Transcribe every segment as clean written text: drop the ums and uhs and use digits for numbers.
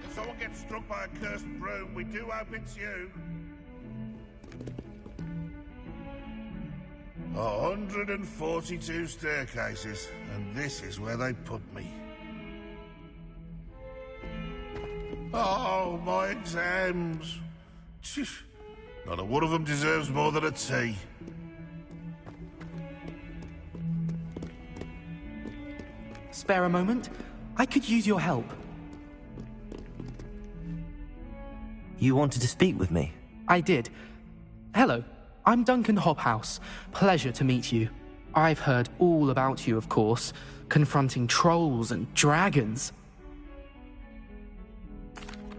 If someone gets struck by a cursed broom, we do hope it's you. 142 staircases, and this is where they put me. Oh, my exams. Not a one of them deserves more than a T. Spare a moment? I could use your help. You wanted to speak with me? I did. Hello, I'm Duncan Hobhouse. Pleasure to meet you. I've heard all about you, of course, confronting trolls and dragons.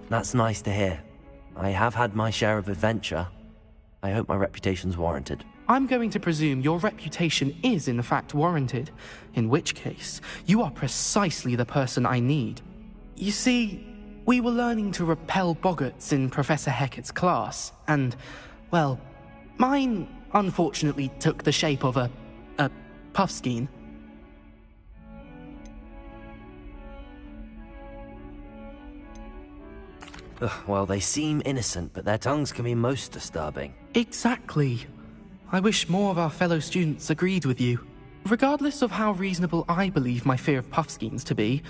That's nice to hear. I have had my share of adventure. I hope my reputation's warranted. I'm going to presume your reputation is in fact warranted, in which case, you are precisely the person I need. You see, we were learning to repel boggarts in Professor Hecat's class, and, well, mine unfortunately took the shape of a puffskein. Well, they seem innocent, but their tongues can be most disturbing. Exactly. I wish more of our fellow students agreed with you. Regardless of how reasonable I believe my fear of puffskeins to be,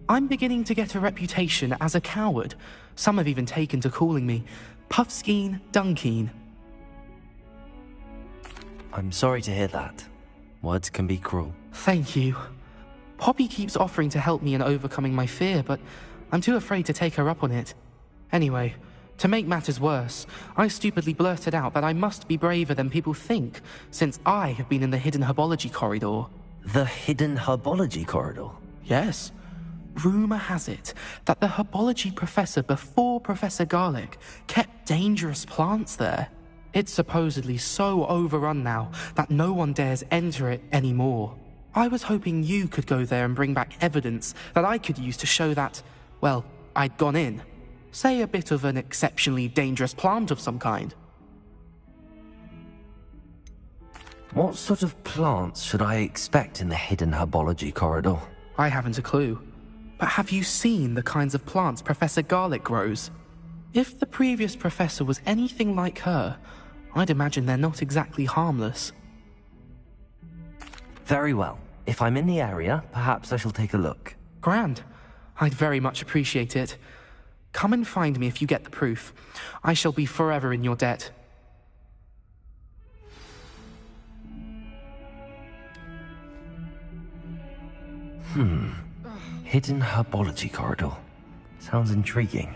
I'm beginning to get a reputation as a coward. Some have even taken to calling me Puffskeen Dunkeen. I'm sorry to hear that. Words can be cruel. Thank you. Poppy keeps offering to help me in overcoming my fear, but I'm too afraid to take her up on it. Anyway, to make matters worse, I stupidly blurted out that I must be braver than people think, since I have been in the hidden herbology corridor. The hidden herbology corridor? Yes. Rumour has it that the herbology professor before Professor Garlic kept dangerous plants there. It's supposedly so overrun now that no one dares enter it anymore. I was hoping you could go there and bring back evidence that I could use to show that, well, I'd gone in. Say a bit of an exceptionally dangerous plant of some kind. What sort of plants should I expect in the hidden herbology corridor? I haven't a clue. But have you seen the kinds of plants Professor Garlic grows? If the previous professor was anything like her, I'd imagine they're not exactly harmless. Very well. If I'm in the area, perhaps I shall take a look. Grand. I'd very much appreciate it. Come and find me if you get the proof. I shall be forever in your debt. Hidden herbology corridor. Sounds intriguing.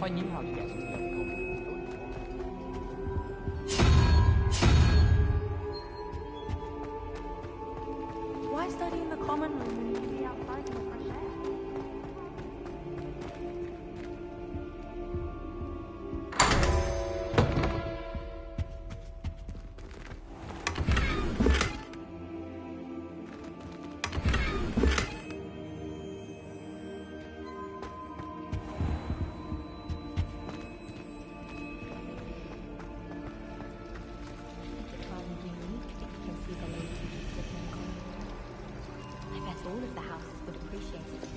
I knew how to get into the other common room. Why study in the common room when you can be outside in the fresh air? I bet all of the houses would appreciate it.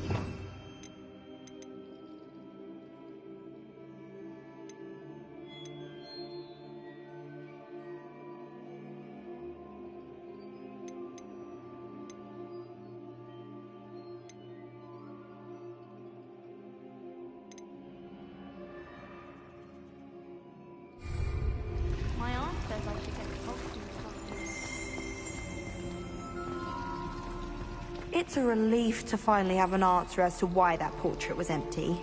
My aunt says I should get the costume costume. It's a relief to finally have an answer as to why that portrait was empty.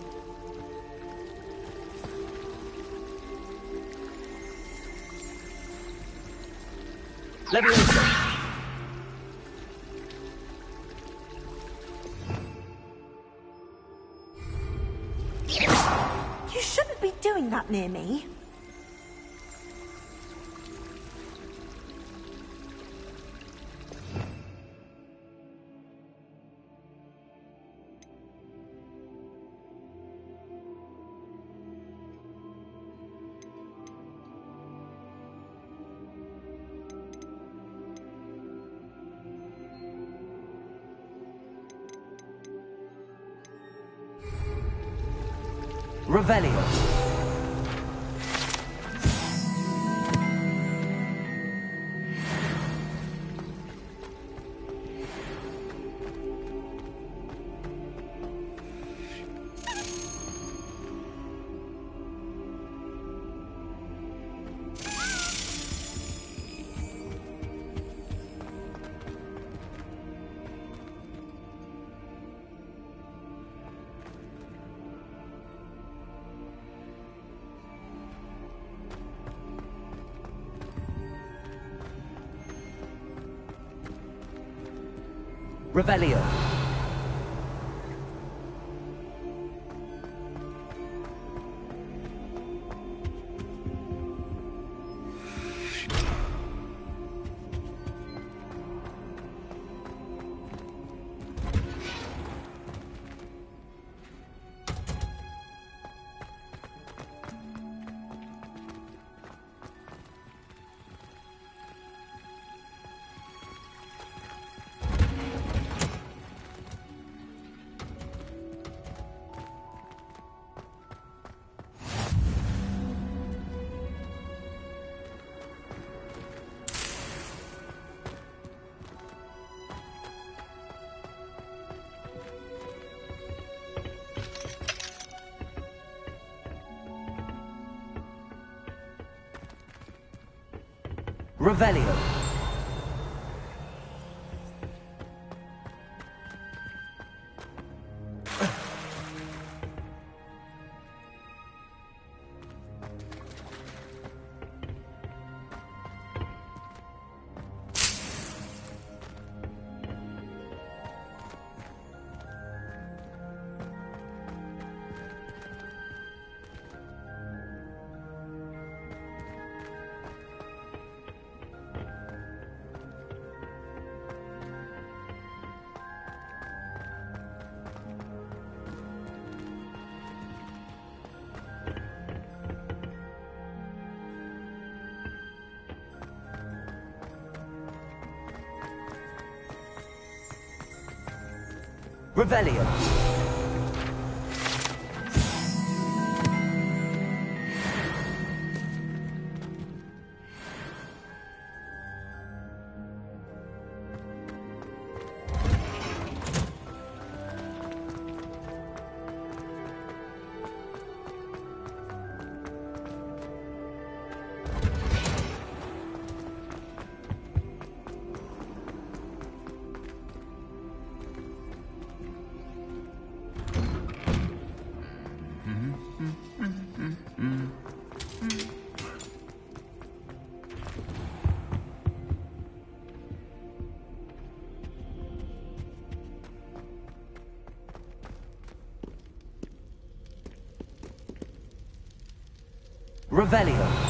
Leviosa! You shouldn't be doing that near me. Revelio. Revelio. Revelio. Revelio. Revelio.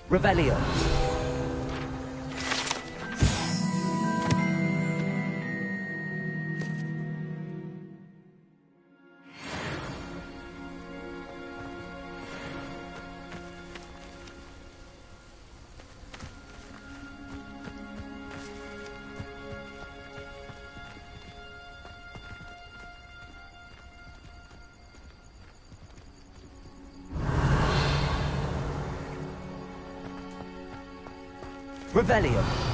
Revelio. Revelio.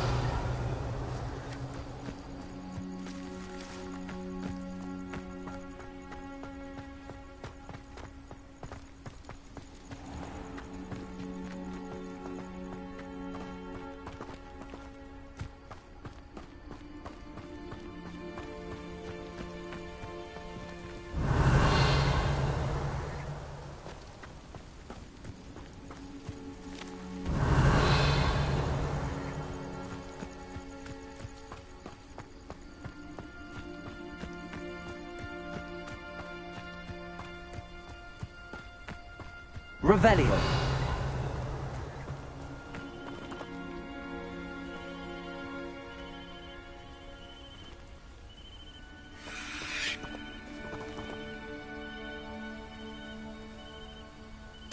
Revelio.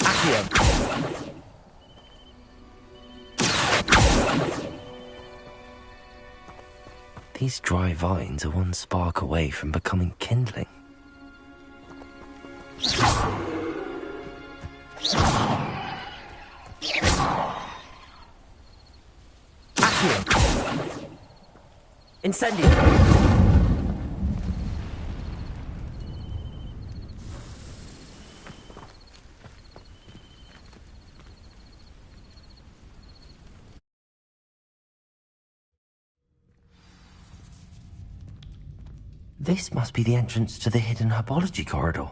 Accio. These dry vines are one spark away from becoming kindling. Incendio! This must be the entrance to the hidden herbology corridor.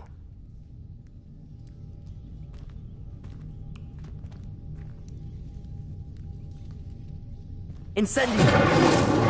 Incendio!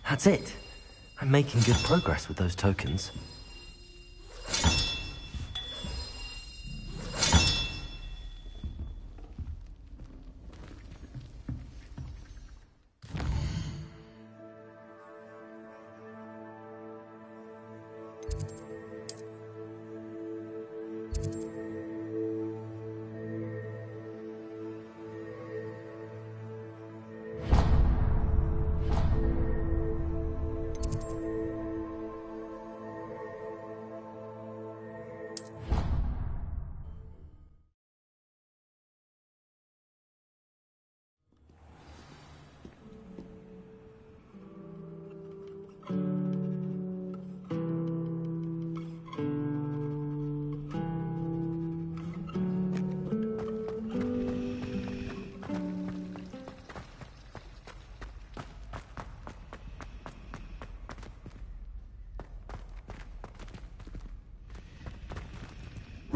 That's it. I'm making good progress with those tokens.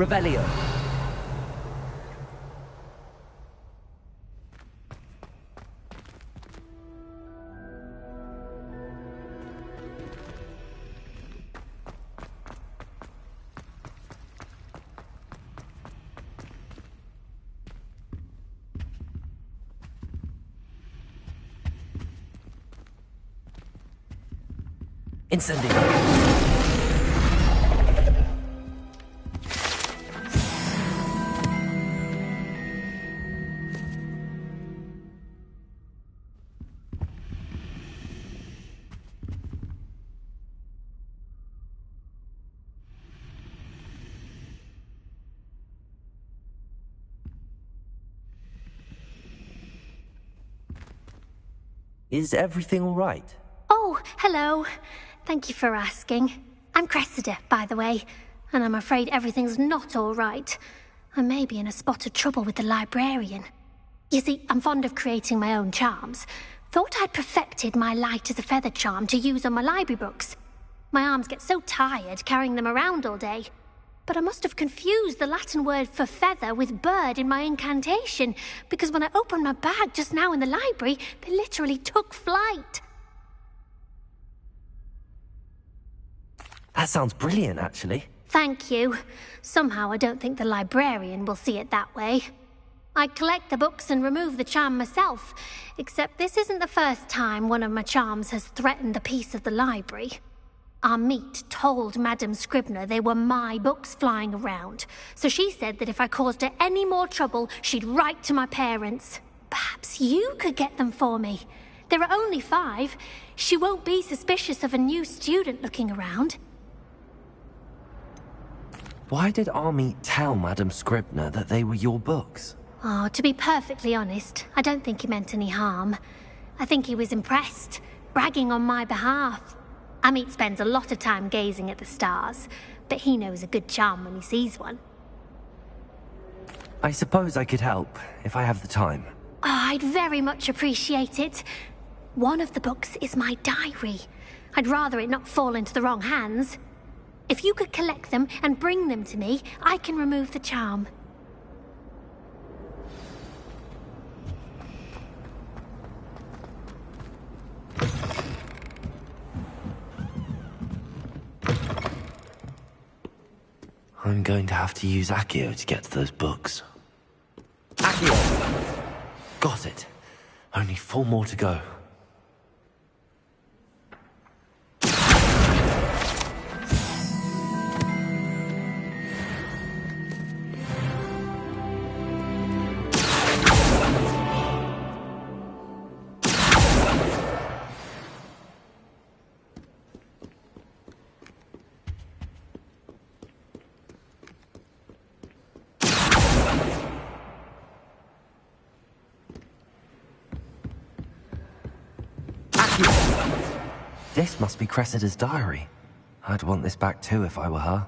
Revelio. Incendio. Is everything all right? Oh, hello. Thank you for asking. I'm Cressida, by the way, and I'm afraid everything's not all right. I may be in a spot of trouble with the librarian. You see, I'm fond of creating my own charms. Thought I'd perfected my light as a feather charm to use on my library books. My arms get so tired carrying them around all day. But I must have confused the Latin word for feather with bird in my incantation, because when I opened my bag just now in the library, they literally took flight. That sounds brilliant, actually. Thank you. Somehow I don't think the librarian will see it that way. I collect the books and remove the charm myself, except this isn't the first time one of my charms has threatened the peace of the library. Our meet told Madame Scribner they were my books flying around, so she said that if I caused her any more trouble, she'd write to my parents. Perhaps you could get them for me. There are only 5. She won't be suspicious of a new student looking around. Why did Army tell Madame Scribner that they were your books? Oh, to be perfectly honest, I don't think he meant any harm. I think he was impressed, bragging on my behalf. Amit spends a lot of time gazing at the stars, but he knows a good charm when he sees one. I suppose I could help, if I have the time. Oh, I'd very much appreciate it. One of the books is my diary. I'd rather it not fall into the wrong hands. If you could collect them and bring them to me, I can remove the charm. I'm going to have to use Accio to get to those books. Accio! Got it. Only 4 more to go. This must be Cressida's diary. I'd want this back too if I were her.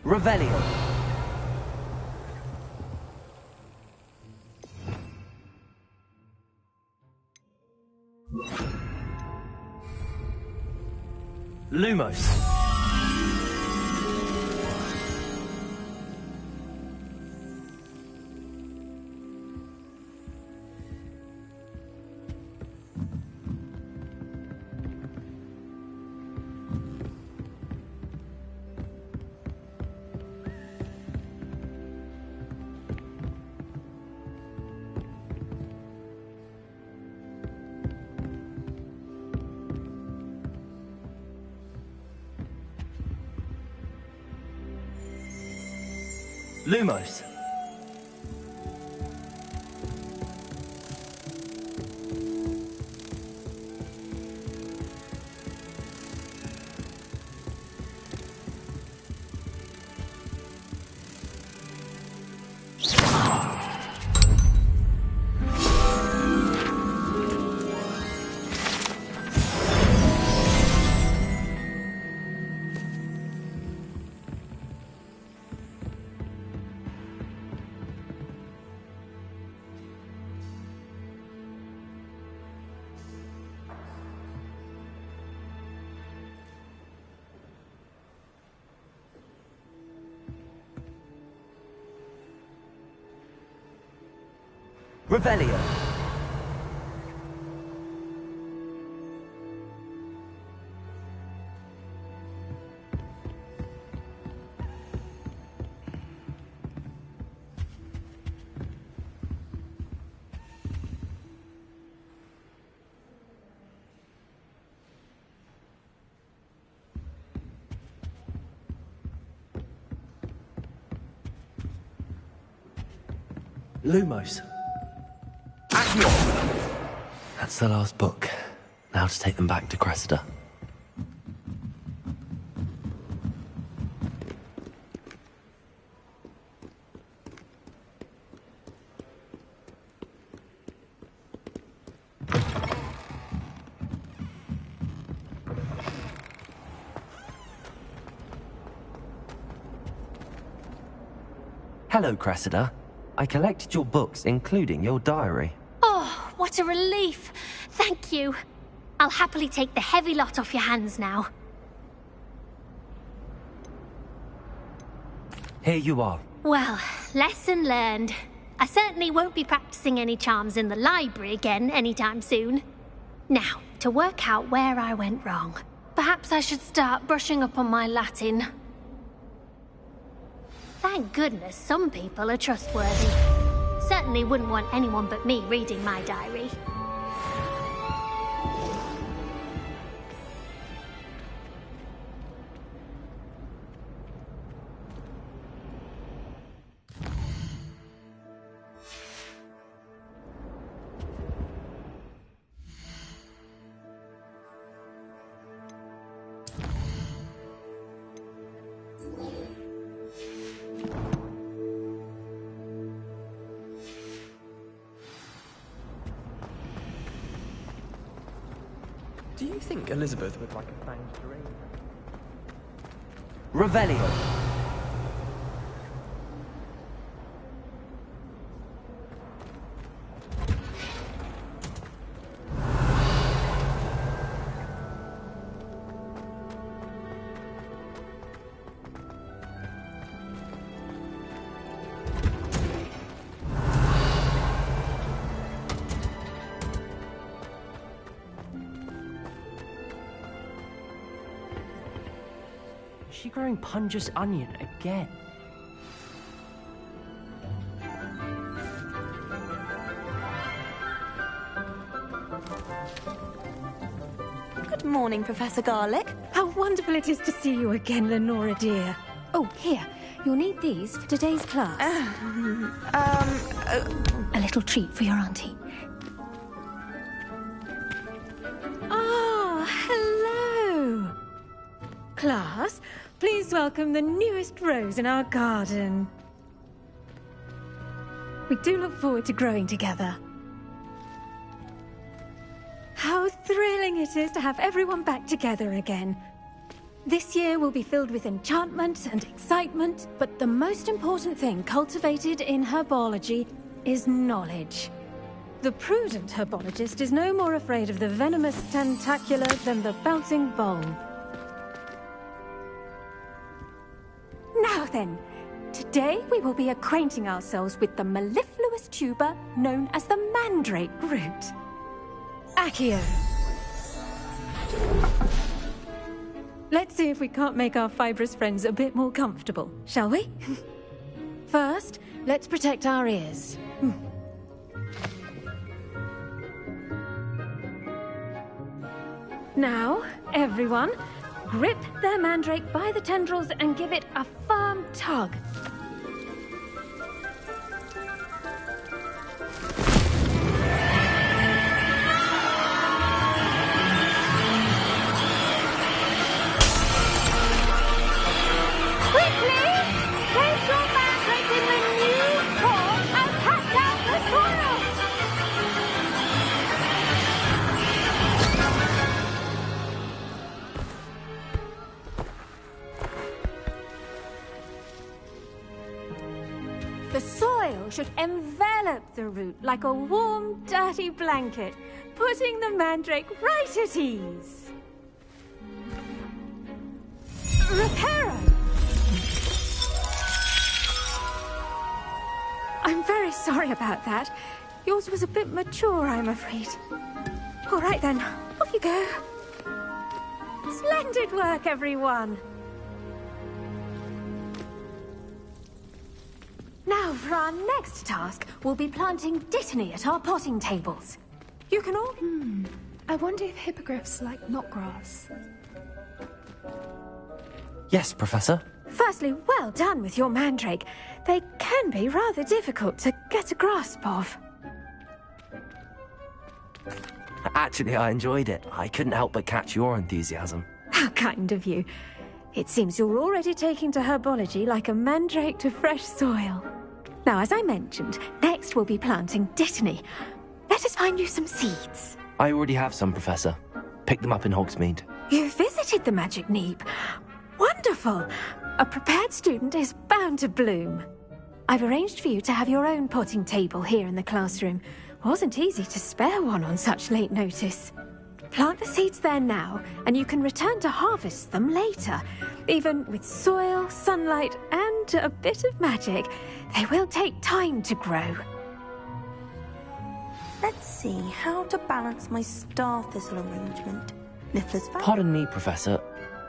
Revelio. Lumos. Lumos. Revelio. Lumos. That's the last book. Now to take them back to Cressida. Hello, Cressida. I collected your books, including your diary. Oh, what a relief. Thank you. I'll happily take the heavy lot off your hands now. Here you are. Well, lesson learned. I certainly won't be practicing any charms in the library again anytime soon. Now, to work out where I went wrong. Perhaps I should start brushing up on my Latin. Thank goodness some people are trustworthy. Certainly wouldn't want anyone but me reading my diary. Do you think Elizabeth would like a fanged ring? Revelio. Is she growing Punja's onion again? Good morning, Professor Garlick. How wonderful it is to see you again, Lenora dear. Oh, here. You'll need these for today's class. A little treat for your auntie. Ah, hello. Class, please welcome the newest rose in our garden. We do look forward to growing together. How thrilling it is to have everyone back together again. This year will be filled with enchantment and excitement, but the most important thing cultivated in herbology is knowledge. The prudent herbologist is no more afraid of the venomous tentacula than the bouncing bulb. Now then, today we will be acquainting ourselves with the mellifluous tuber known as the mandrake root. Accio. Let's see if we can't make our fibrous friends a bit more comfortable, shall we? First, let's protect our ears. Now, everyone, grip their mandrake by the tendrils and give it a firm tug. The soil should envelop the root like a warm, dirty blanket, putting the mandrake right at ease. Reparo! I'm very sorry about that. Yours was a bit mature, I'm afraid. All right then, off you go. Splendid work, everyone. Now, for our next task, we'll be planting dittany at our potting tables. You can all... I wonder if hippogriffs like knotgrass. Yes, Professor. Firstly, well done with your mandrake. They can be rather difficult to get a grasp of. Actually, I enjoyed it. I couldn't help but catch your enthusiasm. How kind of you. It seems you're already taking to herbology like a mandrake to fresh soil. Now, as I mentioned, next we'll be planting Dittany. Let us find you some seeds. I already have some, Professor. Picked them up in Hogsmeade. You visited the Magic Neep. Wonderful! A prepared student is bound to bloom. I've arranged for you to have your own potting table here in the classroom. Wasn't easy to spare one on such late notice. Plant the seeds there now, and you can return to harvest them later. Even with soil, sunlight, and a bit of magic, they will take time to grow. Let's see how to balance my star thistle arrangement. Niffler's family. Pardon me, Professor.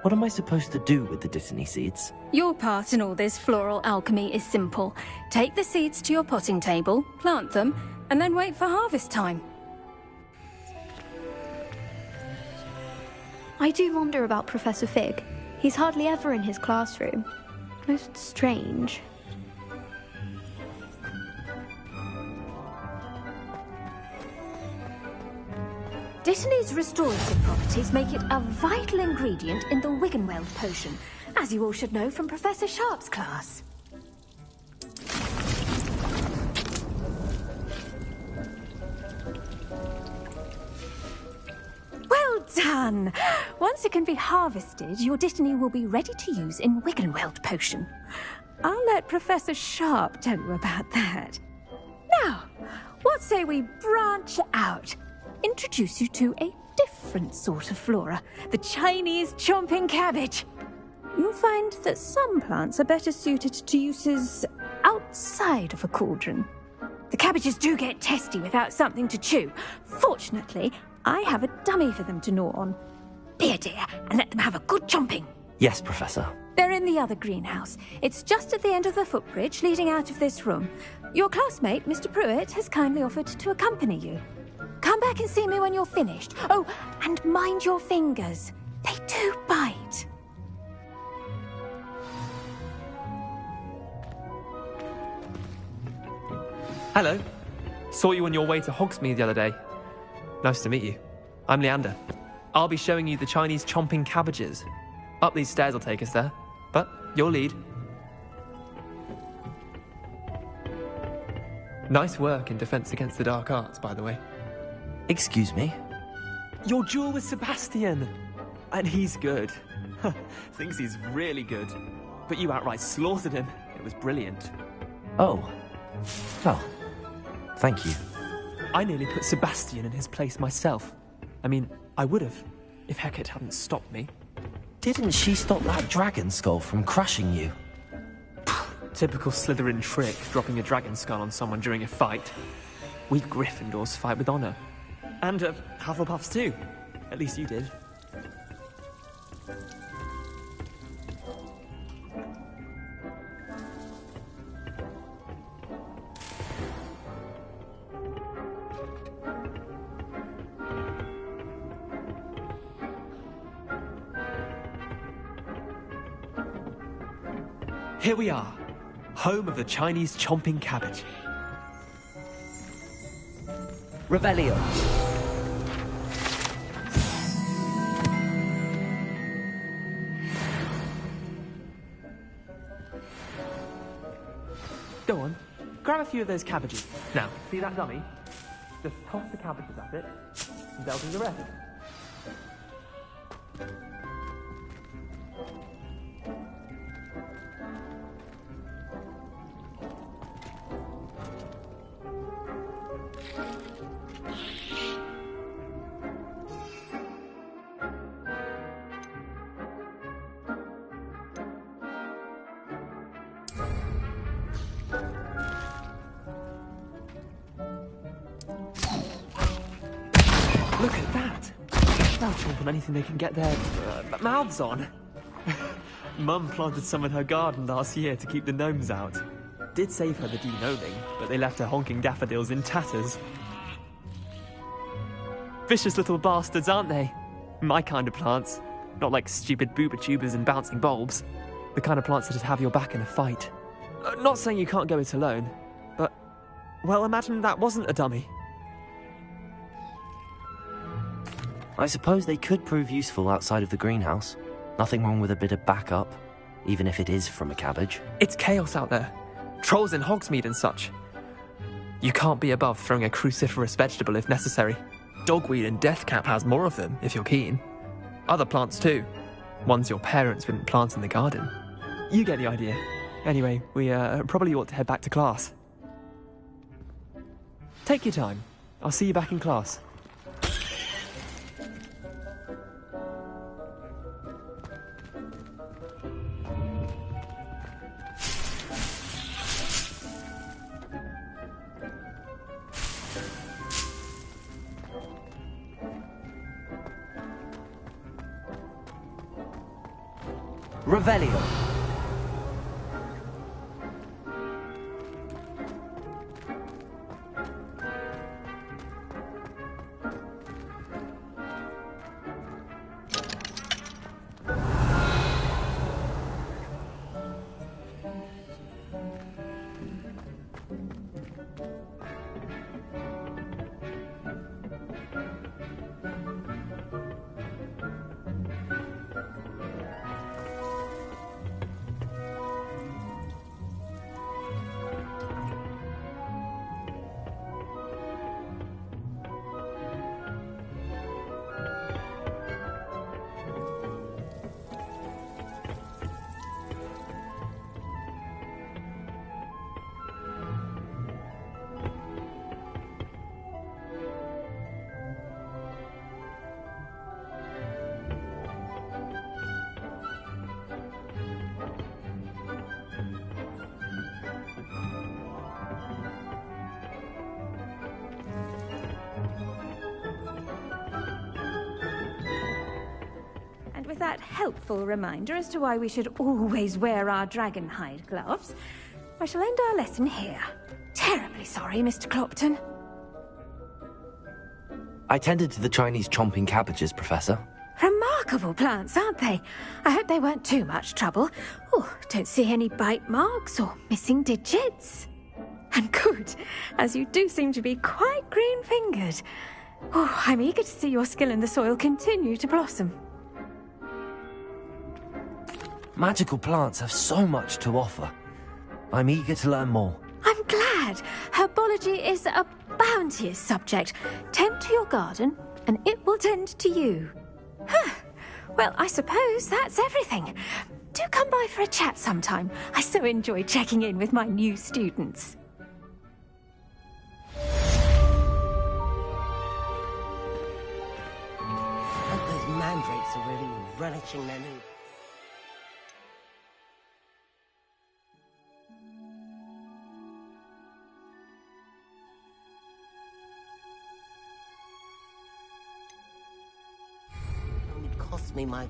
What am I supposed to do with the Dittany seeds? Your part in all this floral alchemy is simple. Take the seeds to your potting table, plant them, and then wait for harvest time. I do wonder about Professor Fig. He's hardly ever in his classroom. Most strange. Dittany's restorative properties make it a vital ingredient in the Wiggenweld potion, as you all should know from Professor Sharp's class. Well done! Once it can be harvested, your Dittany will be ready to use in Wiggenweld potion. I'll let Professor Sharp tell you about that. Now, what say we branch out? Introduce you to a different sort of flora, the Chinese chomping cabbage. You'll find that some plants are better suited to uses outside of a cauldron. The cabbages do get testy without something to chew. Fortunately, I have a dummy for them to gnaw on. Be a dear and let them have a good chomping. Yes, Professor. They're in the other greenhouse. It's just at the end of the footbridge leading out of this room. Your classmate, Mr. Pruitt, has kindly offered to accompany you. Come back and see me when you're finished. Oh, and mind your fingers. They do bite. Hello. Saw you on your way to Hogsmeade the other day. Nice to meet you. I'm Leander. I'll be showing you the Chinese chomping cabbages. Up these stairs will take us there, but you'll lead. Nice work in Defense Against the Dark Arts, by the way. Excuse me? Your duel with Sebastian! And he's good. Thinks he's really good. But you outright slaughtered him. It was brilliant. Oh. Well, thank you. I nearly put Sebastian in his place myself. I mean, I would have, if Hecate hadn't stopped me. Didn't she stop that dragon skull from crushing you? Typical Slytherin trick, dropping a dragon skull on someone during a fight. We Gryffindors fight with honor. And Hufflepuffs too. At least you did. Here we are, home of the Chinese chomping cabbage. Revelio. Go on, grab a few of those cabbages. Now, see that dummy? Just toss the cabbages at it, and they'll do the rest. Look at that! They'll chomp on anything they can get their mouths on. Mum planted some in her garden last year to keep the gnomes out. Did save her the de-gnoming, but they left her honking daffodils in tatters. Vicious little bastards, aren't they? My kind of plants. Not like stupid booba tubers and bouncing bulbs. The kind of plants that'd have your back in a fight. Not saying you can't go it alone, but, well, imagine that wasn't a dummy. I suppose they could prove useful outside of the greenhouse. Nothing wrong with a bit of backup, even if it is from a cabbage. It's chaos out there. Trolls in Hogsmeade and such. You can't be above throwing a cruciferous vegetable if necessary. Dogweed and deathcap has more of them, if you're keen. Other plants too. Ones your parents wouldn't plant in the garden. You get the idea. Anyway, we probably ought to head back to class. Take your time. I'll see you back in class. Revelio. With that helpful reminder as to why we should always wear our dragon hide gloves, I shall end our lesson here. Terribly sorry, Mr. Clopton. I tended to the Chinese chomping cabbages, Professor. Remarkable plants, aren't they? I hope they weren't too much trouble. Oh, don't see any bite marks or missing digits. And good, as you do seem to be quite green-fingered. Oh, I'm eager to see your skill in the soil continue to blossom. Magical plants have so much to offer. I'm eager to learn more. I'm glad. Herbology is a bounteous subject. Tend to your garden, and it will tend to you. Huh. Well, I suppose that's everything. Do come by for a chat sometime. I so enjoy checking in with my new students. And those mandrakes are really relishing their new... Cost me my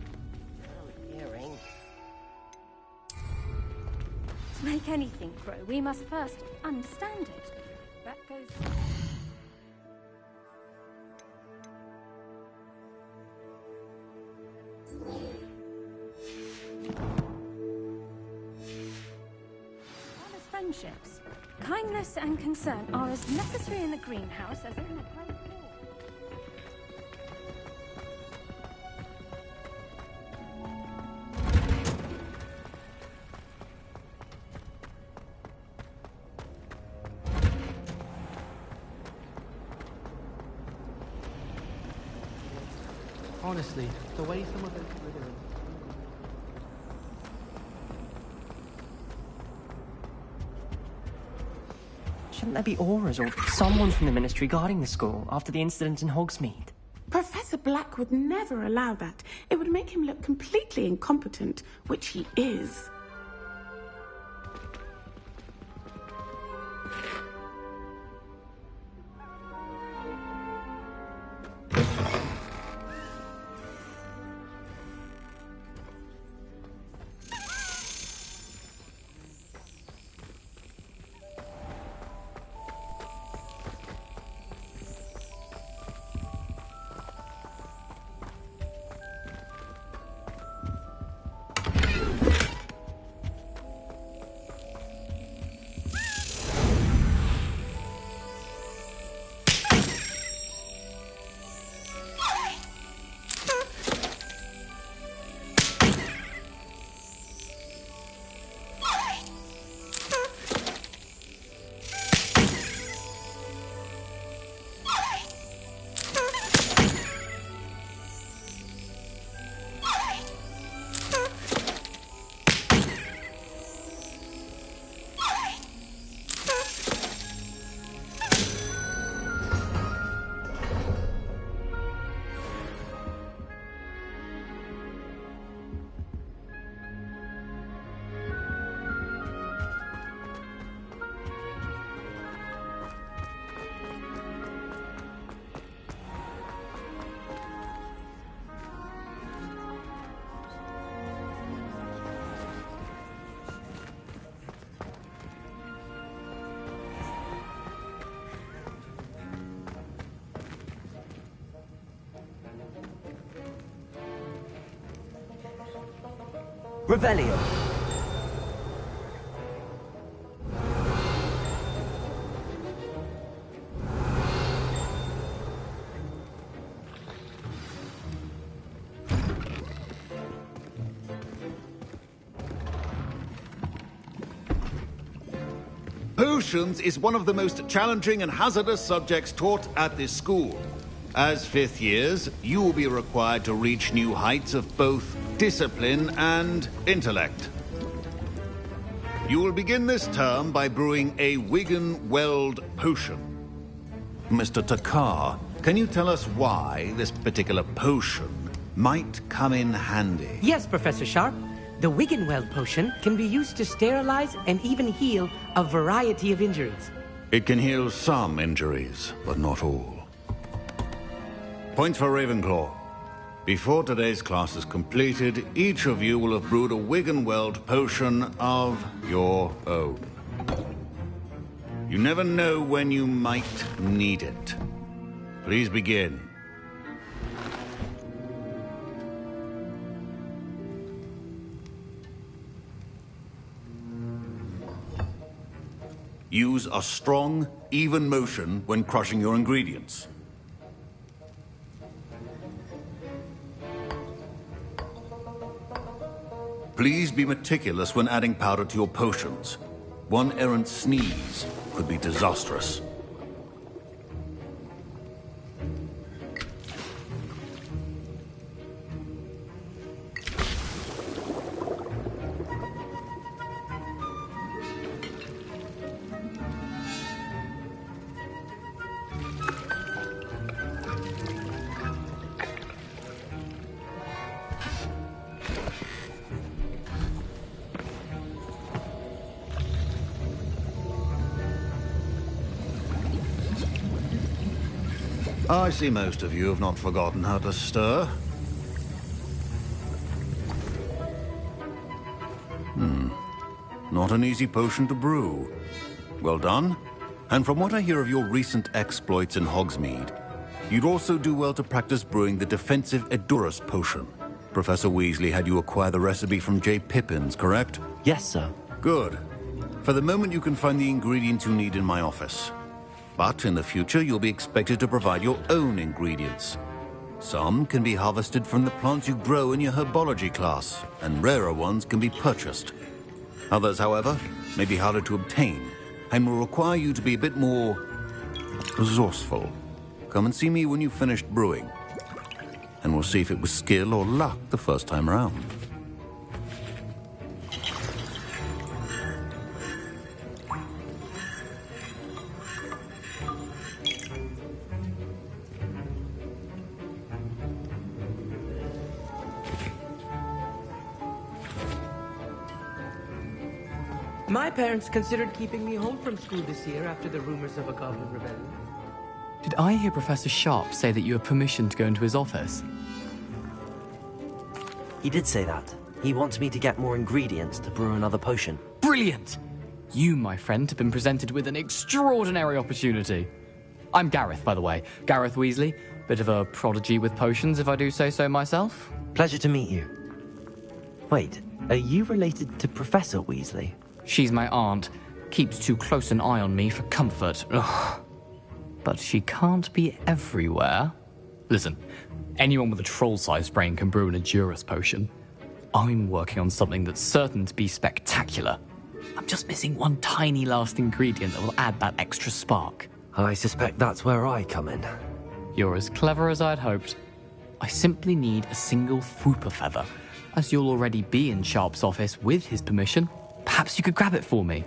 earring. To make anything grow, we must first understand it. That goes... Honest friendships. Kindness and concern are as necessary in the greenhouse as in the great hall. Honestly, the way some of it slithering. Shouldn't there be auras or someone from the Ministry guarding the school after the incident in Hogsmeade? Professor Black would never allow that. It would make him look completely incompetent, which he is. Revelio. Potions is one of the most challenging and hazardous subjects taught at this school. As fifth years, you will be required to reach new heights of both discipline and intellect. You will begin this term by brewing a Wigan-Weld potion. Mr. Takar, can you tell us why this particular potion might come in handy? Yes, Professor Sharp. The Wigan-Weld potion can be used to sterilize and even heal a variety of injuries. It can heal some injuries, but not all. Points for Ravenclaw. Before today's class is completed, each of you will have brewed a Wigan-Weld potion of your own. You never know when you might need it. Please begin. Use a strong, even motion when crushing your ingredients. Please be meticulous when adding powder to your potions. One errant sneeze could be disastrous. I see most of you have not forgotten how to stir. Not an easy potion to brew. Well done. And from what I hear of your recent exploits in Hogsmeade, you'd also do well to practice brewing the defensive Edurus potion. Professor Weasley had you acquire the recipe from J. Pippins, correct? Yes, sir. Good. For the moment, you can find the ingredients you need in my office. But in the future, you'll be expected to provide your own ingredients. Some can be harvested from the plants you grow in your herbology class, and rarer ones can be purchased. Others, however, may be harder to obtain, and will require you to be a bit more resourceful. Come and see me when you've finished brewing, and we'll see if it was skill or luck the first time around. My parents considered keeping me home from school this year after the rumors of a goblin rebellion. Did I hear Professor Sharp say that you have permission to go into his office? He did say that. He wants me to get more ingredients to brew another potion. Brilliant! You, my friend, have been presented with an extraordinary opportunity. I'm Gareth, by the way. Gareth Weasley. Bit of a prodigy with potions, if I do say so myself. Pleasure to meet you. Wait, are you related to Professor Weasley? She's my aunt. Keeps too close an eye on me for comfort. Ugh. But she can't be everywhere. Listen, anyone with a troll-sized brain can brew an Edurus potion. I'm working on something that's certain to be spectacular. I'm just missing one tiny last ingredient that will add that extra spark. I suspect that's where I come in. You're as clever as I'd hoped. I simply need a single Fwooper feather. As you'll already be in Sharp's office with his permission, perhaps you could grab it for me.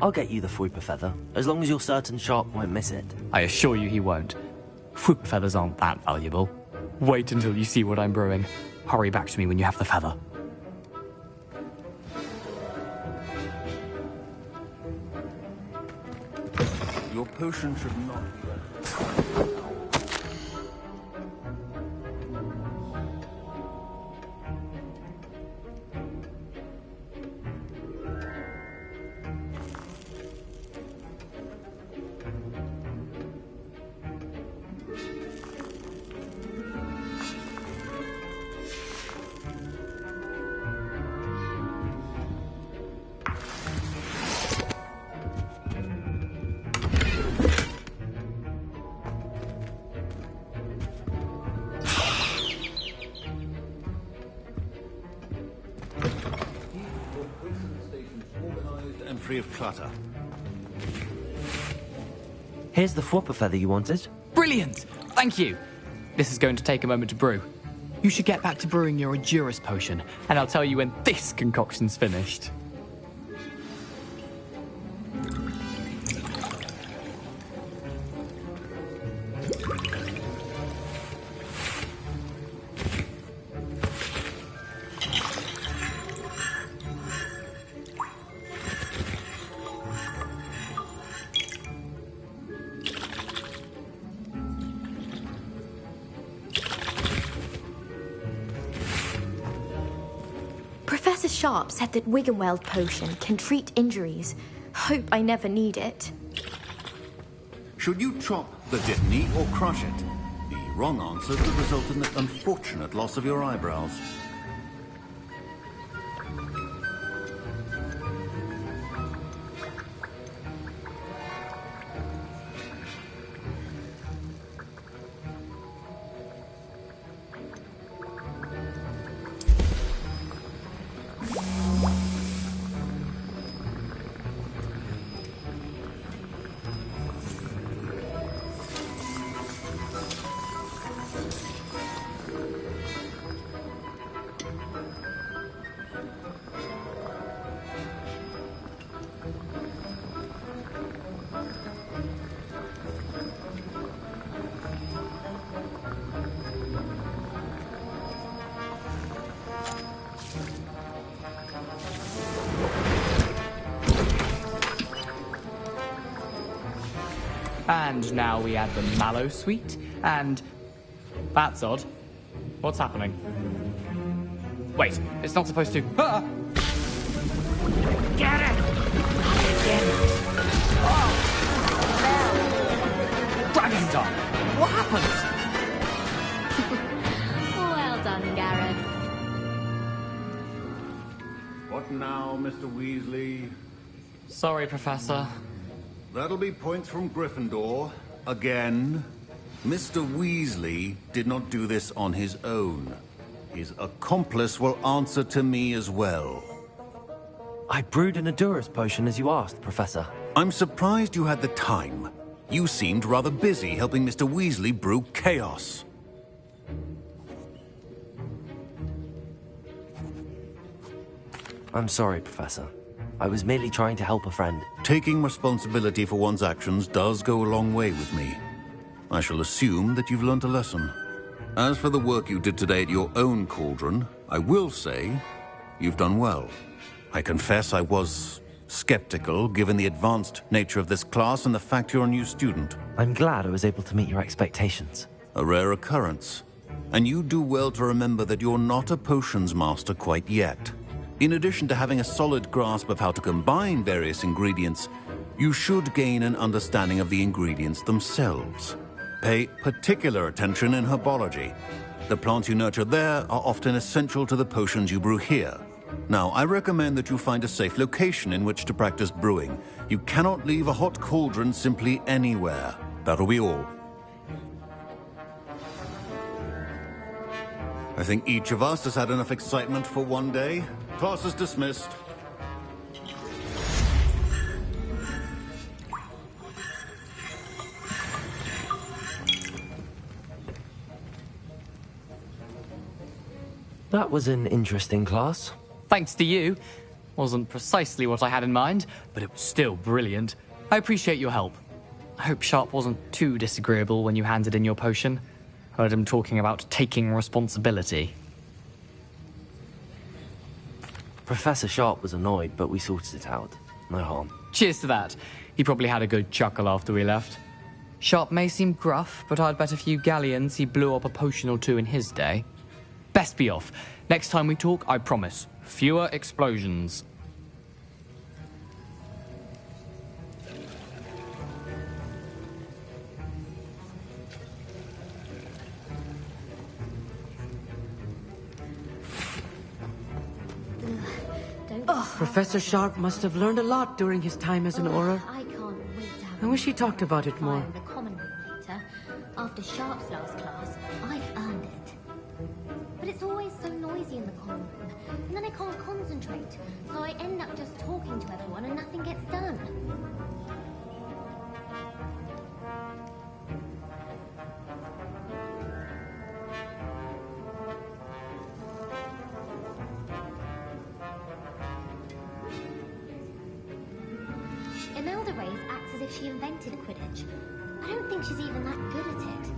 I'll get you the Fwooper feather, as long as you're certain Sharp won't miss it. I assure you he won't. Fwooper feathers aren't that valuable. Wait until you see what I'm brewing. Hurry back to me when you have the feather. Your potion should not be ready. free of clutter. Here's the flopper feather you wanted. Brilliant! Thank you. This is going to take a moment to brew. You should get back to brewing your Endurus potion, and I'll tell you when this concoction's finished. Professor Sharp said that Wiggenweld potion can treat injuries. Hope I never need it. Should you chop the dittany or crush it? The wrong answer could result in the unfortunate loss of your eyebrows. And now we add the mallow sweet, and... That's odd. What's happening? Wait, it's not supposed to... Ah! Get it! Get it! Oh! Dragon's Dog! What happened? Well done, Garrett. What now, Mr. Weasley? Sorry, Professor. That'll be points from Gryffindor. Again. Mr. Weasley did not do this on his own. His accomplice will answer to me as well. I brewed an Endurus potion as you asked, Professor. I'm surprised you had the time. You seemed rather busy helping Mr. Weasley brew chaos. I'm sorry, Professor. I was merely trying to help a friend. Taking responsibility for one's actions does go a long way with me. I shall assume that you've learnt a lesson. As for the work you did today at your own cauldron, I will say you've done well. I confess I was skeptical, given the advanced nature of this class and the fact you're a new student. I'm glad I was able to meet your expectations. A rare occurrence. And you do well to remember that you're not a potions master quite yet. In addition to having a solid grasp of how to combine various ingredients, you should gain an understanding of the ingredients themselves. Pay particular attention in herbology. The plants you nurture there are often essential to the potions you brew here. Now, I recommend that you find a safe location in which to practice brewing. You cannot leave a hot cauldron simply anywhere. That'll be all. I think each of us has had enough excitement for one day. Class is dismissed. That was an interesting class. Thanks to you. Wasn't precisely what I had in mind, but it was still brilliant. I appreciate your help. I hope Sharp wasn't too disagreeable when you handed in your potion. Heard him talking about taking responsibility. Professor Sharp was annoyed, but we sorted it out. No harm. Cheers to that. He probably had a good chuckle after we left. Sharp may seem gruff, but I'd bet a few galleons he blew up a potion or two in his day. Best be off. Next time we talk, I promise. Fewer explosions. Professor Sharp must have learned a lot during his time as an Auror. I can't wait to have I wish he talked about it more. in the common room later. After Sharp's last class, I've earned it. But it's always so noisy in the common room, and then I can't concentrate, so I end up just talking to everyone and nothing gets done. Imelda Reyes acts as if she invented Quidditch. I don't think she's even that good at it.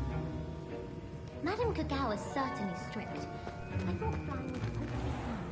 Madame Kagao is certainly strict. I thought flying was perfectly fine.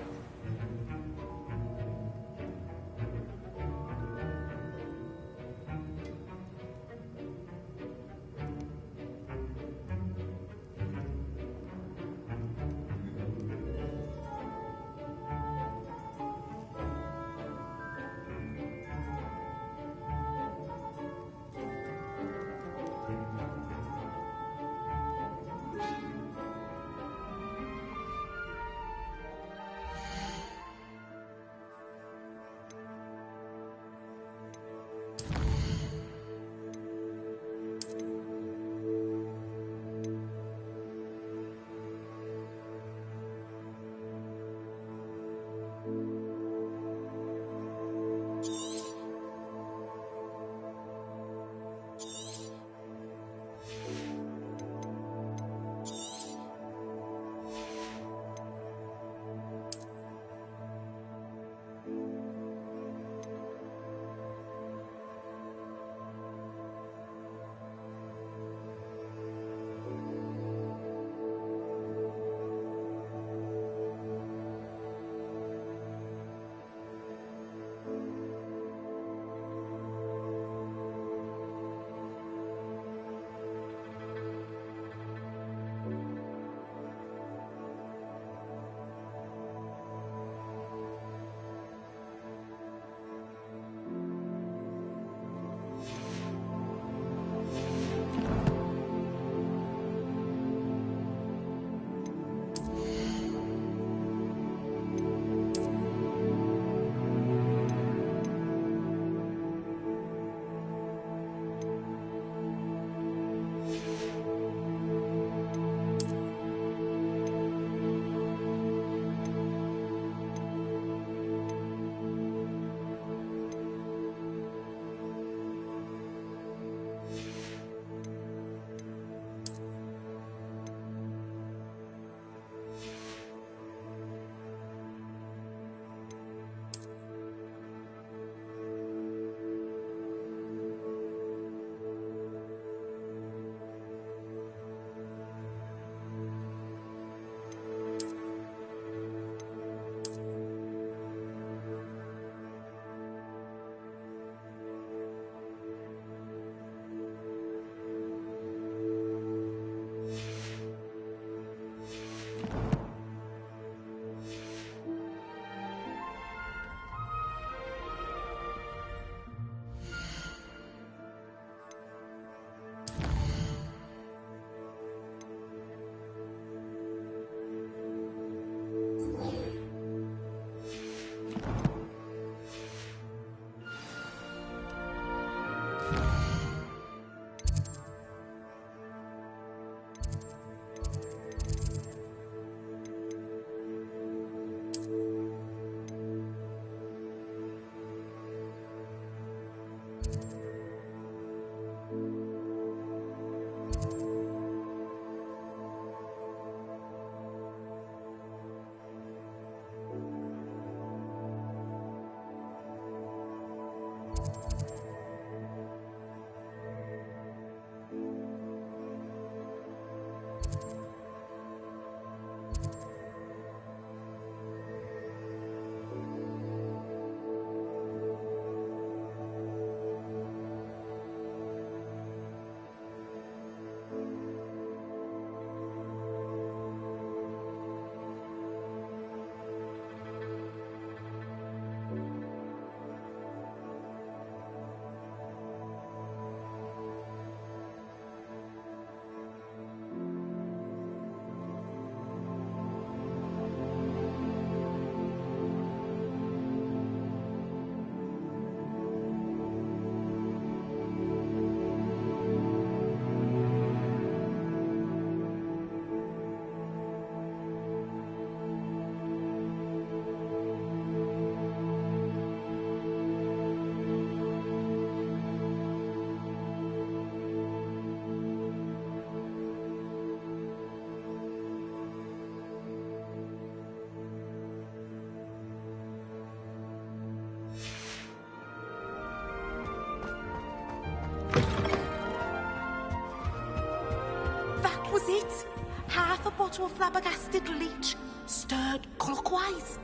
That's it. Half a bottle of flabbergasted leech, stirred clockwise.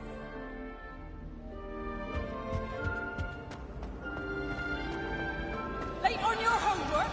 Late on your homework?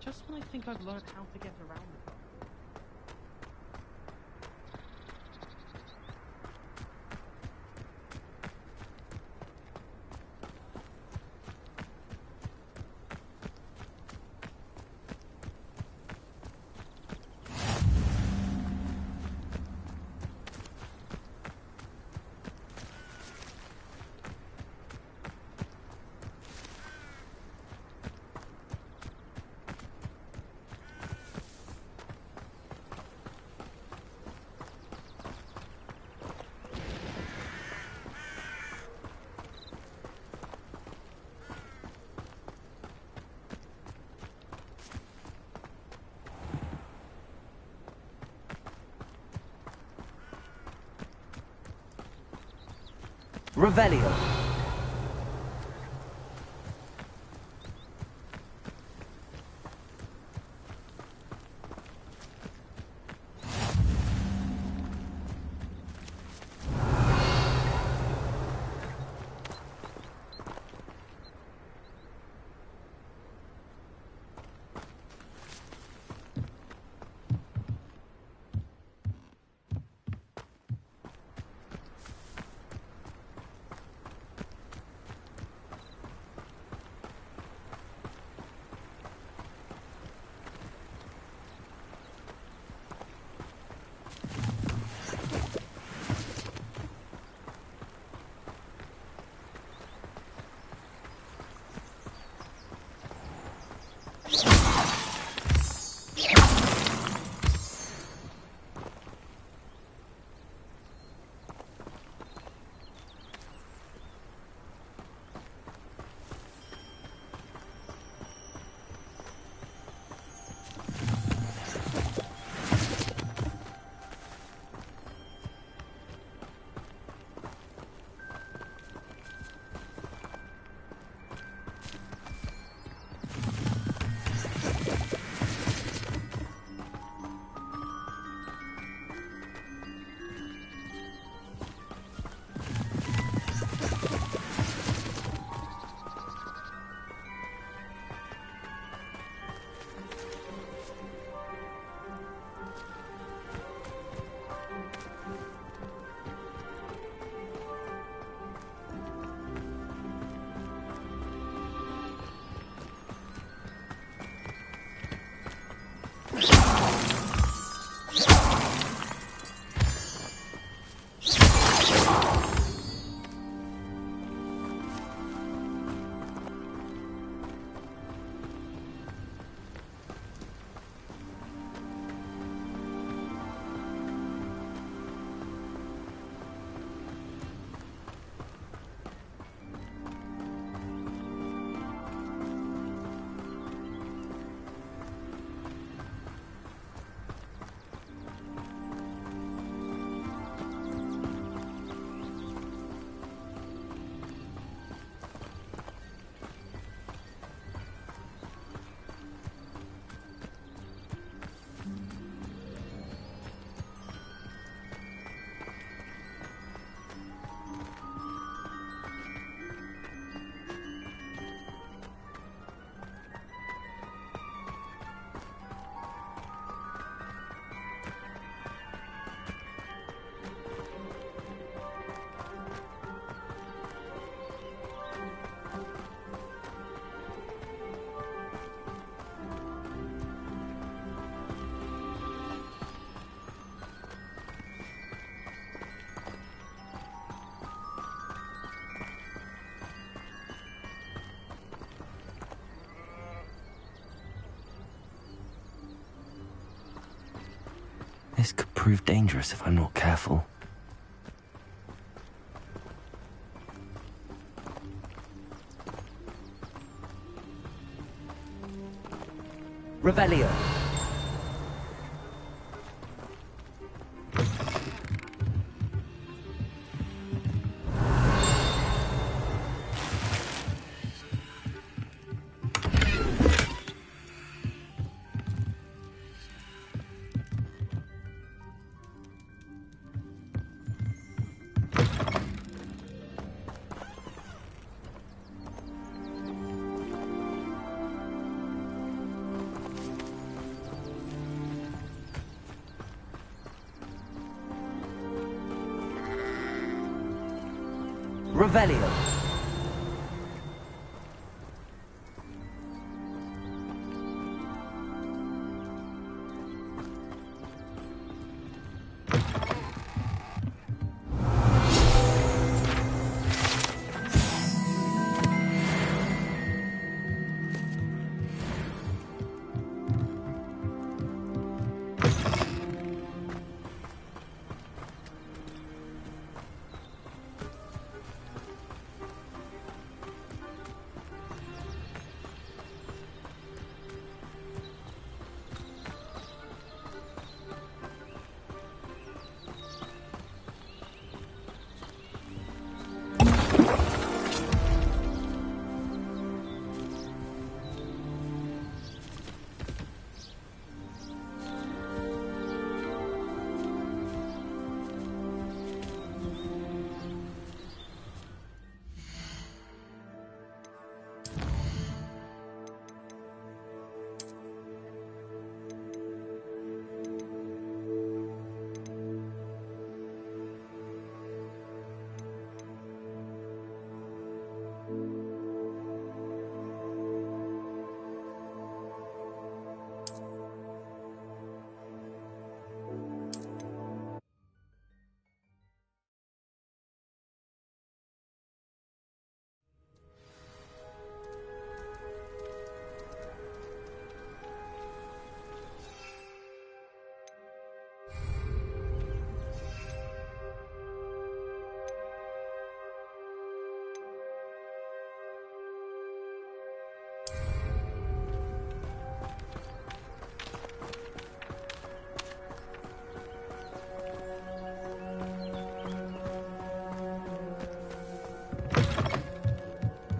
Just when I think I've learned how to get around it. Revelio. This could prove dangerous if I'm not careful. Revelio. Revelio.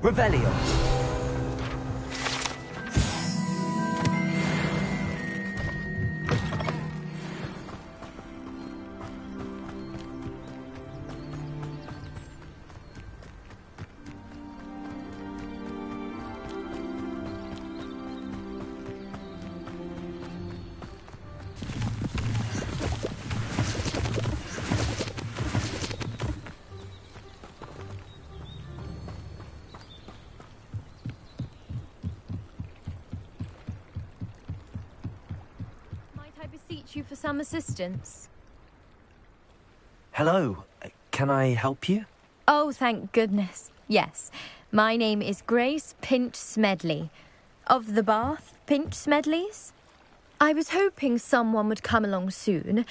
Revelio. You for some assistance? Hello. Can I help you? Oh, thank goodness. Yes. My name is Grace Pinch Smedley. Of the Bath Pinch Smedleys? I was hoping someone would come along soon.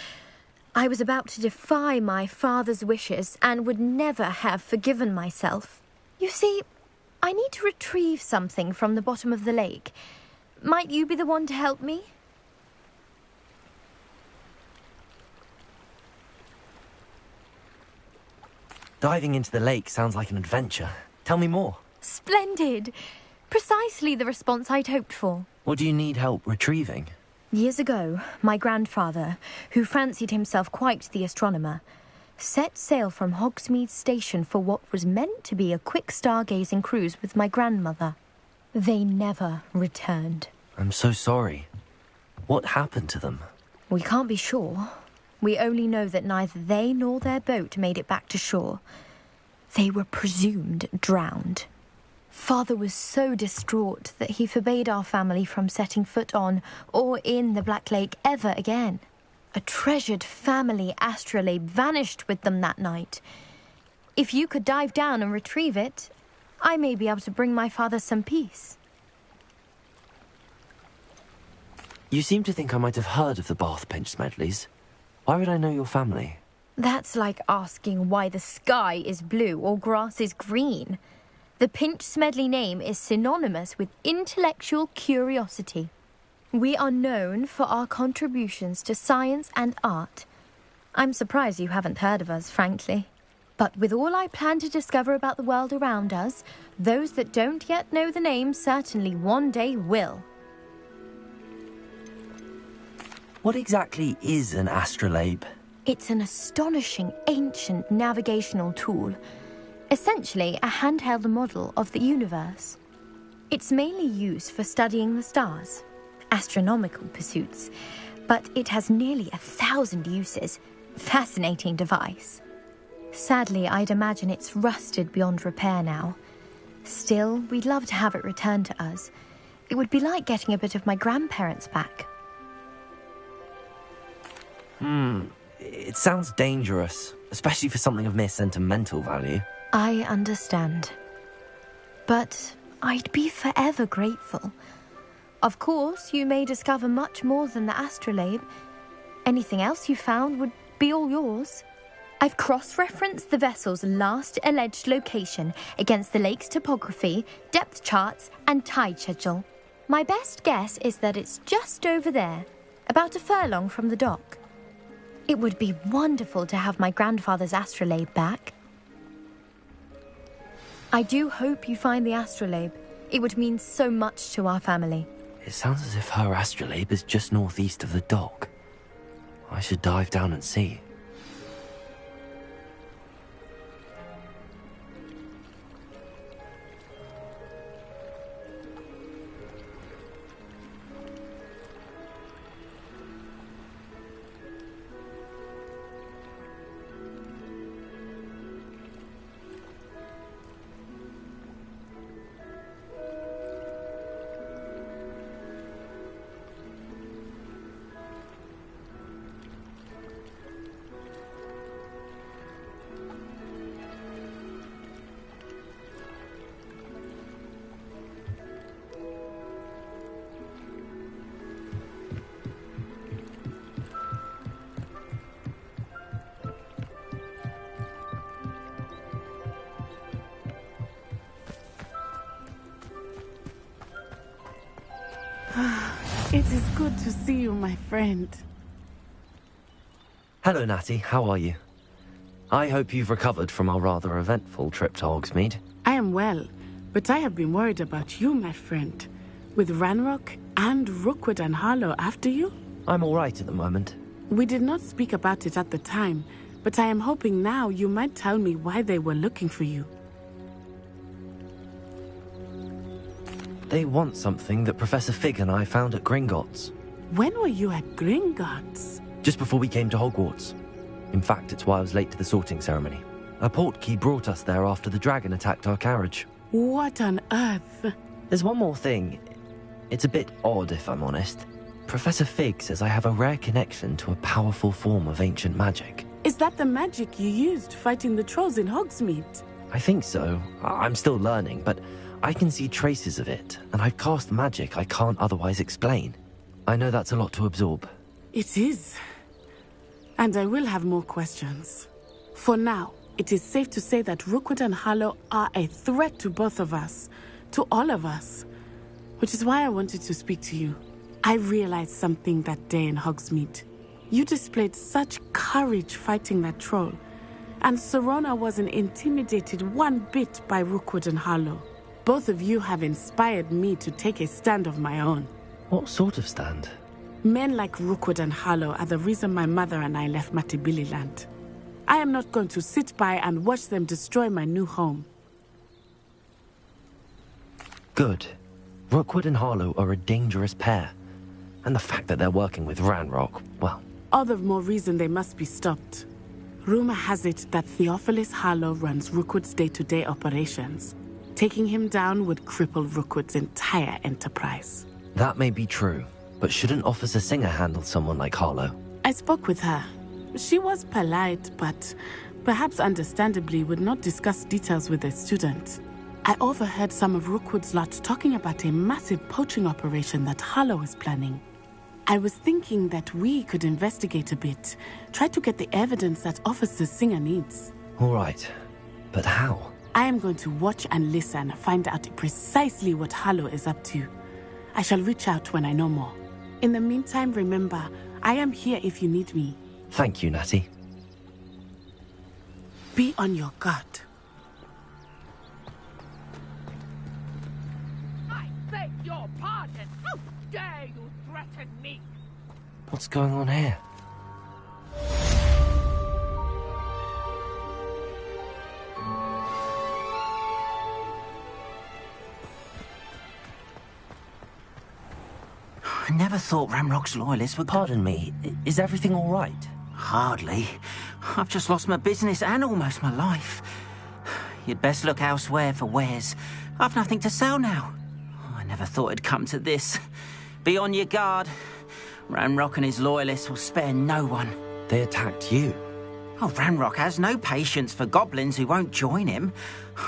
I was about to defy my father's wishes and would never have forgiven myself. You see, I need to retrieve something from the bottom of the lake. Might you be the one to help me? Diving into the lake sounds like an adventure. Tell me more. Splendid! Precisely the response I'd hoped for. What do you need help retrieving? Years ago, my grandfather, who fancied himself quite the astronomer, set sail from Hogsmeade Station for what was meant to be a quick stargazing cruise with my grandmother. They never returned. I'm so sorry. What happened to them? We can't be sure. We only know that neither they nor their boat made it back to shore. They were presumed drowned. Father was so distraught that he forbade our family from setting foot on or in the Black Lake ever again. A treasured family astrolabe vanished with them that night. If you could dive down and retrieve it, I may be able to bring my father some peace. You seem to think I might have heard of the Bath Pinch Smedleys. Why would I know your family? That's like asking why the sky is blue or grass is green. The Pinch Smedley name is synonymous with intellectual curiosity. We are known for our contributions to science and art. I'm surprised you haven't heard of us, frankly. But with all I plan to discover about the world around us, those that don't yet know the name certainly one day will. What exactly is an astrolabe? It's an astonishing ancient navigational tool. Essentially a handheld model of the universe. It's mainly used for studying the stars, astronomical pursuits, but it has nearly 1,000 uses. Fascinating device. Sadly, I'd imagine it's rusted beyond repair now. Still, we'd love to have it returned to us. It would be like getting a bit of my grandparents back. It sounds dangerous, especially for something of mere sentimental value. I understand. But I'd be forever grateful. Of course, you may discover much more than the astrolabe. Anything else you found would be all yours. I've cross-referenced the vessel's last alleged location against the lake's topography, depth charts, and tide schedule. My best guess is that it's just over there, about a furlong from the dock. It would be wonderful to have my grandfather's astrolabe back. I do hope you find the astrolabe. It would mean so much to our family. It sounds as if her astrolabe is just northeast of the dock. I should dive down and see. It is good to see you, my friend. Hello, Natty. How are you? I hope you've recovered from our rather eventful trip to Hogsmeade. I am well, but I have been worried about you, my friend. With Ranrock and Rookwood and Harlow after you? I'm all right at the moment. We did not speak about it at the time, but I am hoping now you might tell me why they were looking for you. They want something that Professor Fig and I found at Gringotts. When were you at Gringotts? Just before we came to Hogwarts. In fact, it's why I was late to the sorting ceremony. A portkey brought us there after the dragon attacked our carriage. What on earth? There's one more thing. It's a bit odd, if I'm honest. Professor Fig says I have a rare connection to a powerful form of ancient magic. Is that the magic you used fighting the trolls in Hogsmeade? I think so. I'm still learning, but I can see traces of it, and I've cast magic I can't otherwise explain. I know that's a lot to absorb. It is. And I will have more questions. For now, it is safe to say that Rookwood and Harlow are a threat to both of us, to all of us. Which is why I wanted to speak to you. I realized something that day in Hogsmeade. You displayed such courage fighting that troll, and Serona wasn't intimidated one bit by Rookwood and Harlow. Both of you have inspired me to take a stand of my own. What sort of stand? Men like Rookwood and Harlow are the reason my mother and I left Matabeleland. I am not going to sit by and watch them destroy my new home. Good. Rookwood and Harlow are a dangerous pair. And the fact that they're working with Ranrock, well... All the more reason they must be stopped. Rumor has it that Theophilus Harlow runs Rookwood's day-to-day operations. Taking him down would cripple Rookwood's entire enterprise. That may be true, but shouldn't Officer Singer handle someone like Harlow? I spoke with her. She was polite, but perhaps understandably would not discuss details with a student. I overheard some of Rookwood's lot talking about a massive poaching operation that Harlow is planning. I was thinking that we could investigate a bit. Try to get the evidence that Officer Singer needs. All right. But how? I am going to watch and listen, find out precisely what Harlow is up to. I shall reach out when I know more. In the meantime, remember, I am here if you need me. Thank you, Natty. Be on your guard. I beg your pardon. How dare you threaten me? What's going on here? I never thought Ramrock's loyalists would... Pardon me, is everything all right? Hardly. I've just lost my business and almost my life. You'd best look elsewhere for wares. I've nothing to sell now. I never thought it'd come to this. Be on your guard. Ramrock and his loyalists will spare no one. They attacked you? Oh, Ramrock has no patience for goblins who won't join him.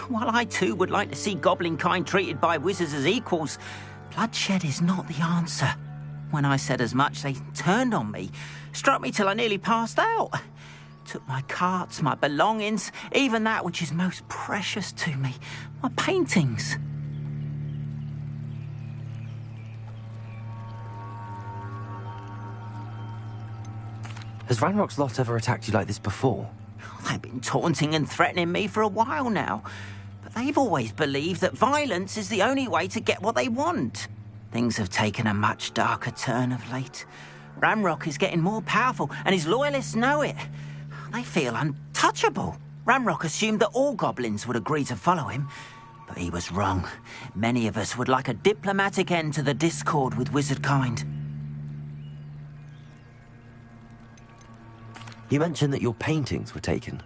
While I too would like to see goblin kind treated by wizards as equals, bloodshed is not the answer. When I said as much, they turned on me, struck me till I nearly passed out. Took my carts, my belongings, even that which is most precious to me, my paintings. Has Ranrock's lot ever attacked you like this before? They've been taunting and threatening me for a while now, but they've always believed that violence is the only way to get what they want. Things have taken a much darker turn of late. Ramrock is getting more powerful, and his loyalists know it. They feel untouchable. Ramrock assumed that all goblins would agree to follow him, but he was wrong. Many of us would like a diplomatic end to the discord with wizard kind. You mentioned that your paintings were taken.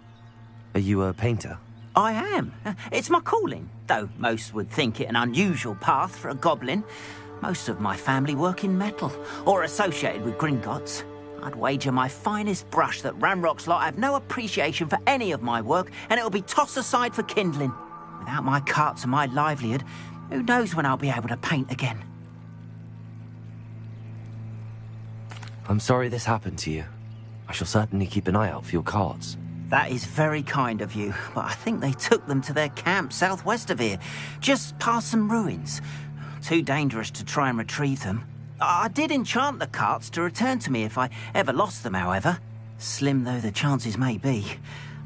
Are you a painter? I am. It's my calling, though most would think it an unusual path for a goblin. Most of my family work in metal, or associated with Gringotts. I'd wager my finest brush that Ramrock's lot have no appreciation for any of my work, and it'll be tossed aside for kindling. Without my carts and my livelihood, who knows when I'll be able to paint again. I'm sorry this happened to you. I shall certainly keep an eye out for your carts. That is very kind of you, but I think they took them to their camp southwest of here, just past some ruins. Too dangerous to try and retrieve them. I did enchant the carts to return to me if I ever lost them, however. Slim though the chances may be,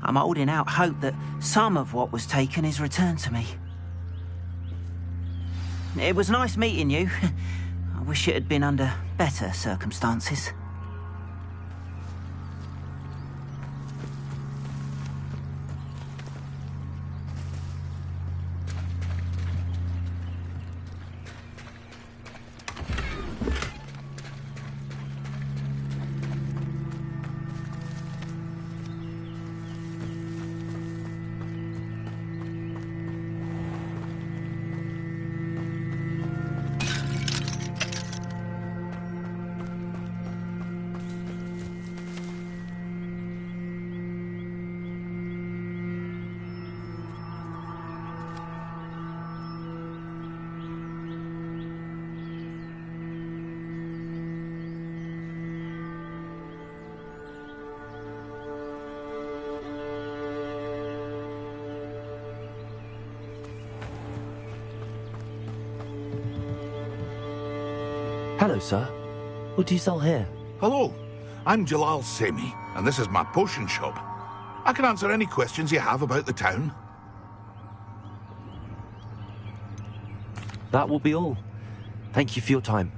I'm holding out hope that some of what was taken is returned to me. It was nice meeting you. I wish it had been under better circumstances. Hello, sir. What do you sell here? Hello, I'm Jalal Semi, and this is my potion shop. I can answer any questions you have about the town. That will be all. Thank you for your time.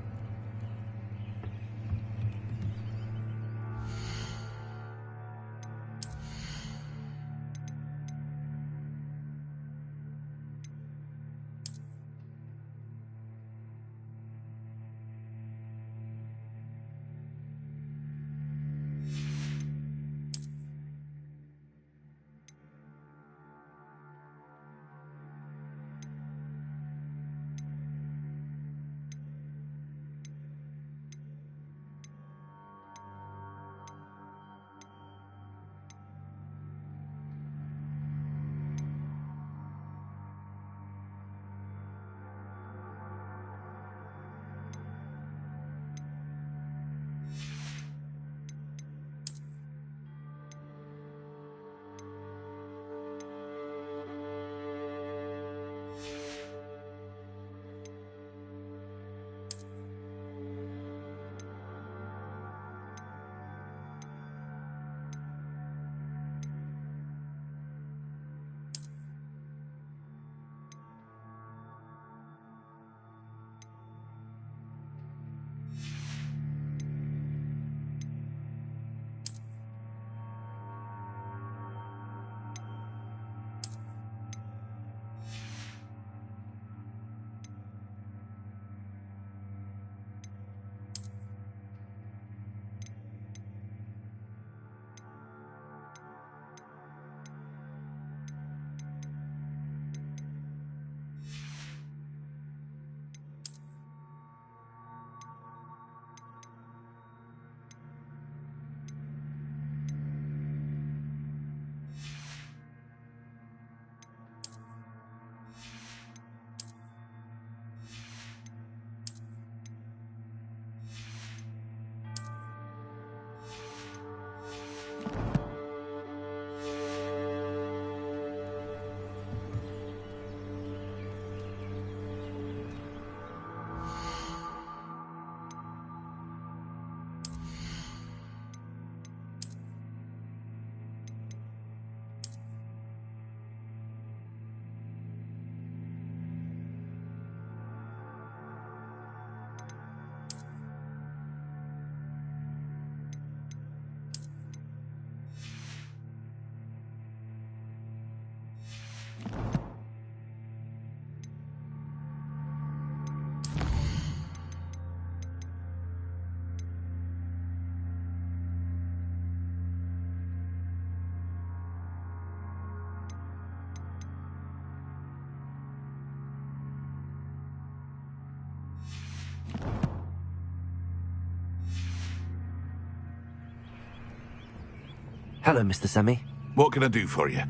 Hello, Mr. Semi. What can I do for you?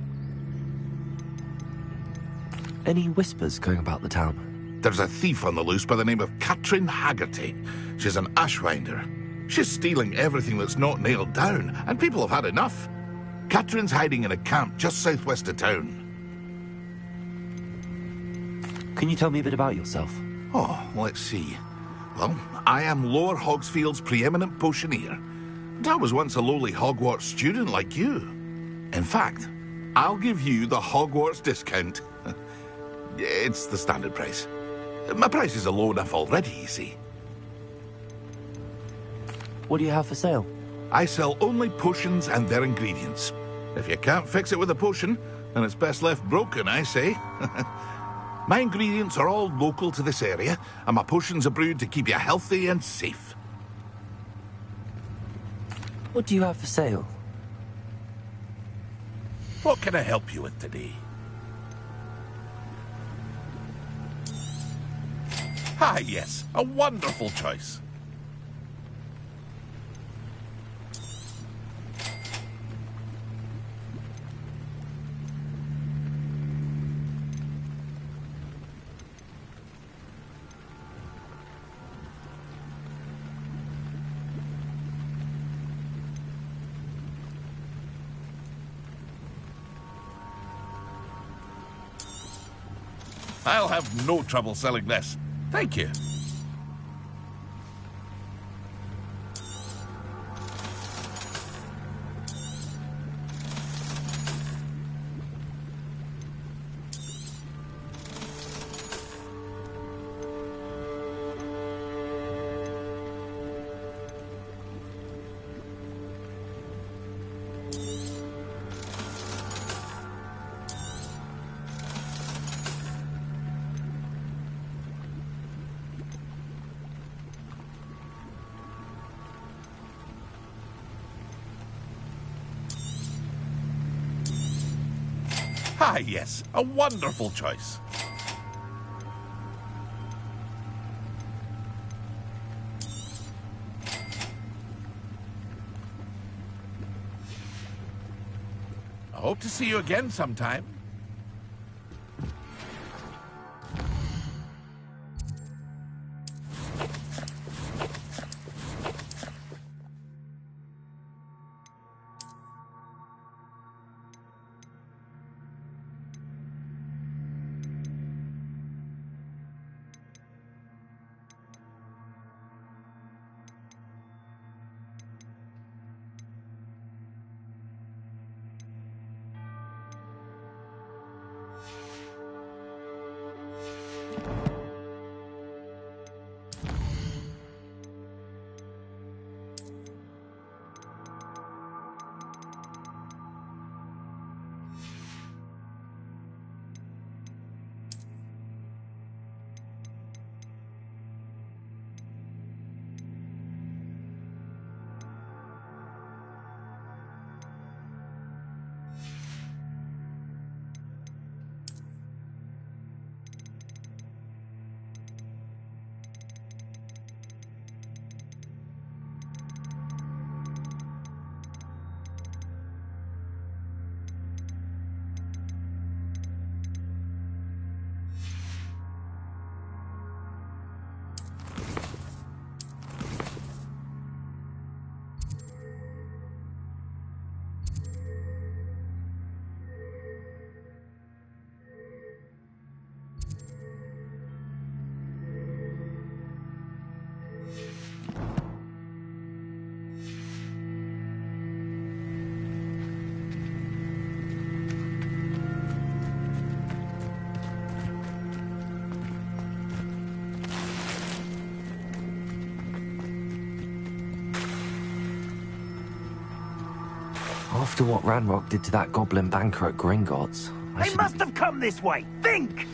Any whispers going about the town? There's a thief on the loose by the name of Katrin Haggerty. She's an ashwinder. She's stealing everything that's not nailed down, and people have had enough. Katrin's hiding in a camp just southwest of town. Can you tell me a bit about yourself? Oh, let's see. Well, I am Lower Hogsfield's preeminent potioneer. And I was once a lowly Hogwarts student like you. In fact, I'll give you the Hogwarts discount. It's the standard price. My prices are low enough already, you see. What do you have for sale? I sell only potions and their ingredients. If you can't fix it with a potion, then it's best left broken, I say. My ingredients are all local to this area, and my potions are brewed to keep you healthy and safe. What do you have for sale? What can I help you with today? Ah, yes, a wonderful choice. I'll have no trouble selling this. Thank you. Ah, yes, a wonderful choice. I hope to see you again sometime. After what Ranrock did to that goblin banker at Gringotts, They must have come this way. Think!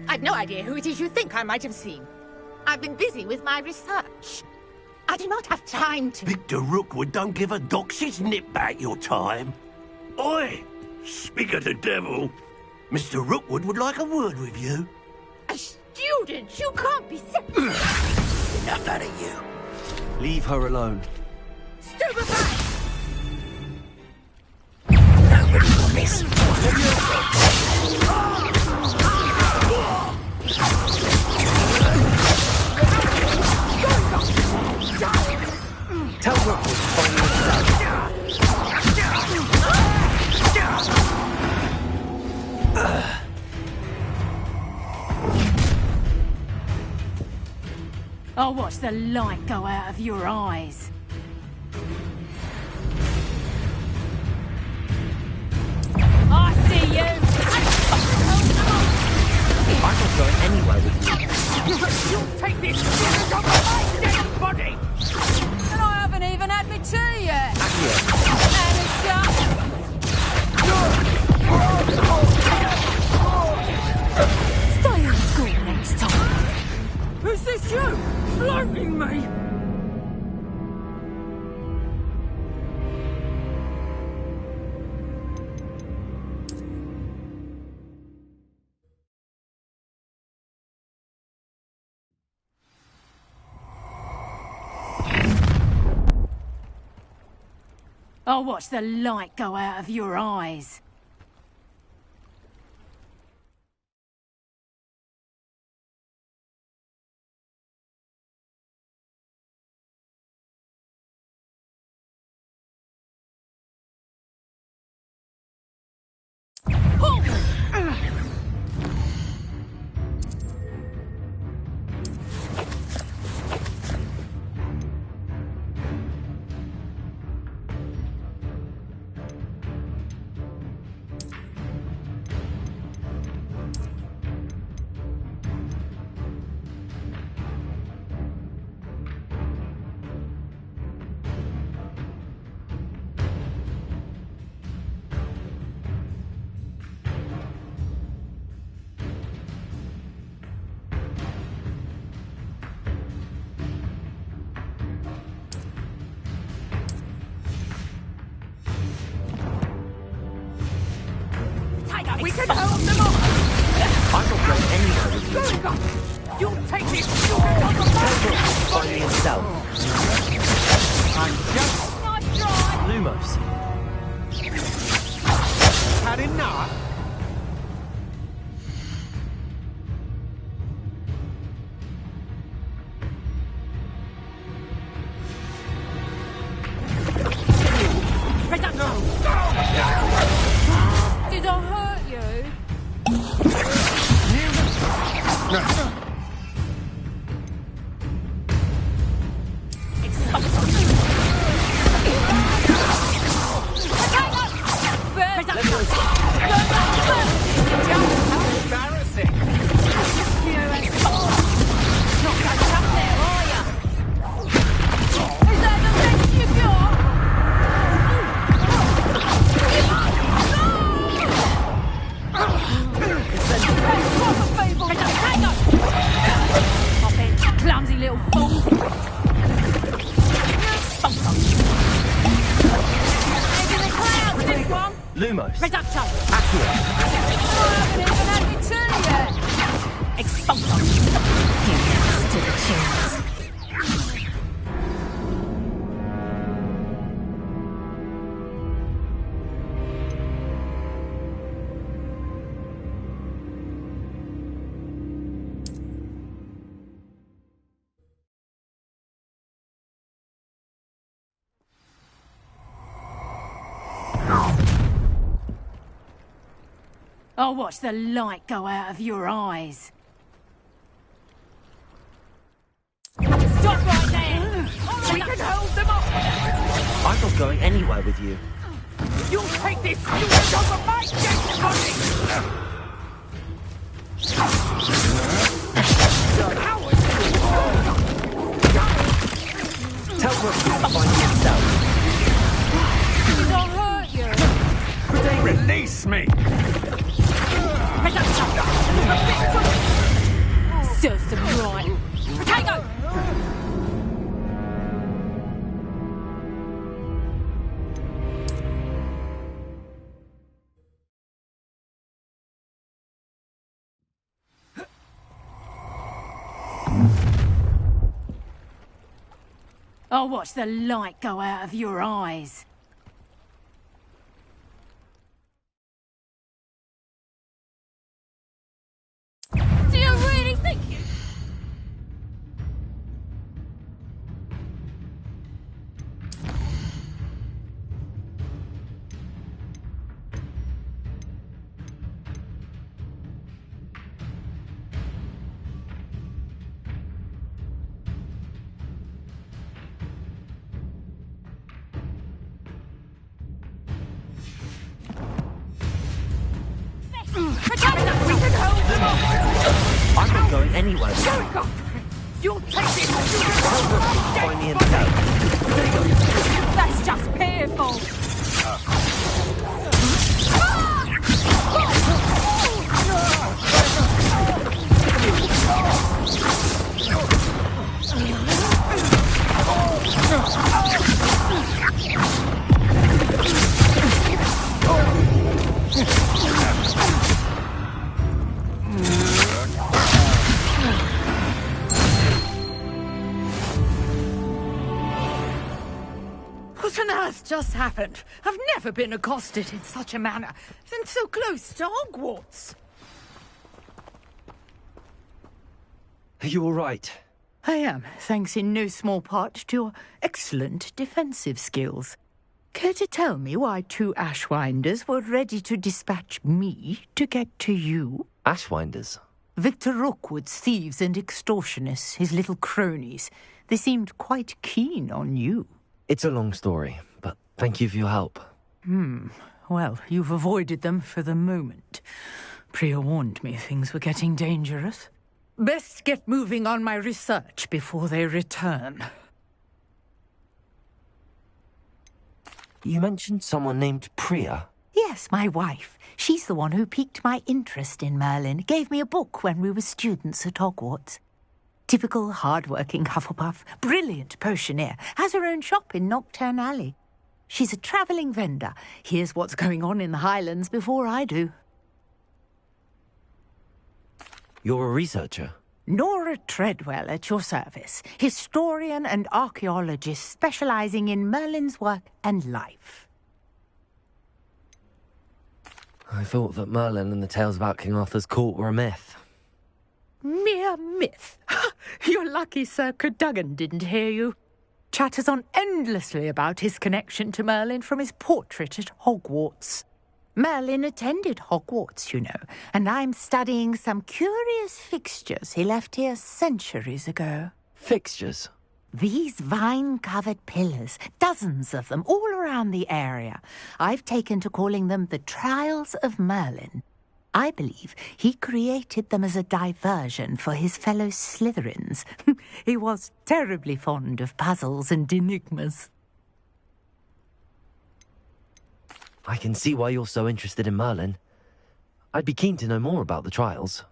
I've no idea who it is you think I might have seen. I've been busy with my research. I do not have time to... Victor Rookwood don't give a doxy's nip back your time. Oi! Speak of the devil. Mr. Rookwood would like a word with you. A student? You can't be... Enough out of you. Leave her alone. Stupefy! this. Tell Rookwood to find you himself. I'll watch the light go out of your eyes. I see you! I'm not going anywhere with you. You'll take this spirit of my dead body! And I haven't even had my tea yet! Accio. And it's stay in school next time! Who's this you? Floating me! I'll watch the light go out of your eyes. We can hold them off! I'm not going anywhere with you. You'll take this spirit of Tell Rookwood to find you himself. I'm just not dry! Lumos. Had enough? Did I hurt you? No. Embarrassing. Not going up there, are you? Is that the best you got? Clumsy little fool. He's in the clouds, this one. Lumos. Reducto. Accio. I haven't even had my tea yet. Expulso. Here's to the tunes. I'll watch the light go out of your eyes. Stop right there! We can hold them off! I'm not going anywhere with you. You'll take this spirit of my dead body! Tell Rookwood to find you himself. Did I hurt you? Release me! Serves them right. Potato! I'll watch the light go out of your eyes. I'm not going anywhere. You'll take it! Find me in town. That's just painful! What on earth just happened? I've never been accosted in such a manner, and so close to Hogwarts. Are you all right? I am, thanks in no small part to your excellent defensive skills. Care to tell me why 2 Ashwinders were ready to dispatch me to get to you? Ashwinders? Victor Rookwood's thieves and extortionists, his little cronies. They seemed quite keen on you. It's a long story, but thank you for your help. Well, you've avoided them for the moment. Priya warned me things were getting dangerous. Best get moving on my research before they return. You mentioned someone named Priya. Yes, my wife. She's the one who piqued my interest in Merlin. Gave me a book when we were students at Hogwarts. Typical hard-working Hufflepuff, brilliant potioneer, has her own shop in Nocturne Alley. She's a travelling vendor. Hears what's going on in the Highlands before I do. You're a researcher? Nora Treadwell at your service. Historian and archaeologist specialising in Merlin's work and life. I thought that Merlin and the tales about King Arthur's court were a myth. Mere myth. You're lucky Sir Cadogan didn't hear you. Chatters on endlessly about his connection to Merlin from his portrait at Hogwarts. Merlin attended Hogwarts, you know, and I'm studying some curious fixtures he left here centuries ago. Fixtures? These vine-covered pillars, dozens of them, all around the area. I've taken to calling them the Trials of Merlin. I believe he created them as a diversion for his fellow Slytherins. He was terribly fond of puzzles and enigmas. I can see why you're so interested in Merlin. I'd be keen to know more about the trials.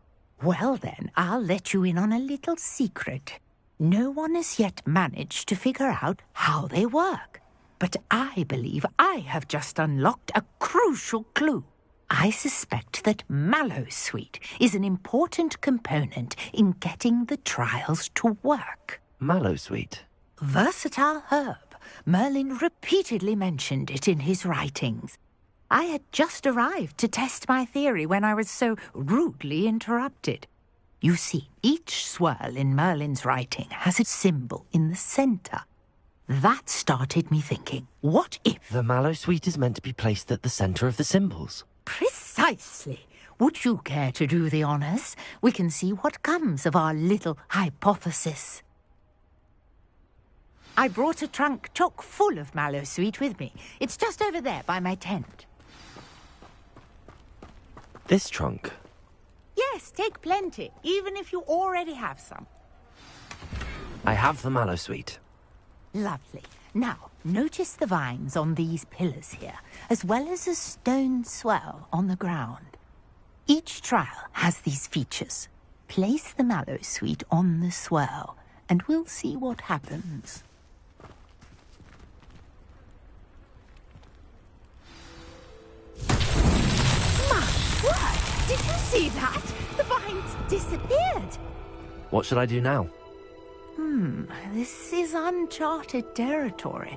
Well then, I'll let you in on a little secret. No one has yet managed to figure out how they work. But I believe I have just unlocked a crucial clue. I suspect that Mallowsweet is an important component in getting the trials to work. Mallowsweet? Versatile herb. Merlin repeatedly mentioned it in his writings. I had just arrived to test my theory when I was so rudely interrupted. You see, each swirl in Merlin's writing has a symbol in the centre. That started me thinking, what if... The Mallowsweet is meant to be placed at the centre of the symbols. Precisely. Would you care to do the honours? We can see what comes of our little hypothesis. I brought a trunk chock full of Mallowsweet with me. It's just over there by my tent. This trunk? Yes, take plenty, even if you already have some. I have the Mallowsweet. Lovely. Now, notice the vines on these pillars here, as well as a stone swell on the ground. Each trial has these features. Place the Mallowsweet on the swell, and we'll see what happens. My word! Did you see that? The vines disappeared. What should I do now? This is uncharted territory.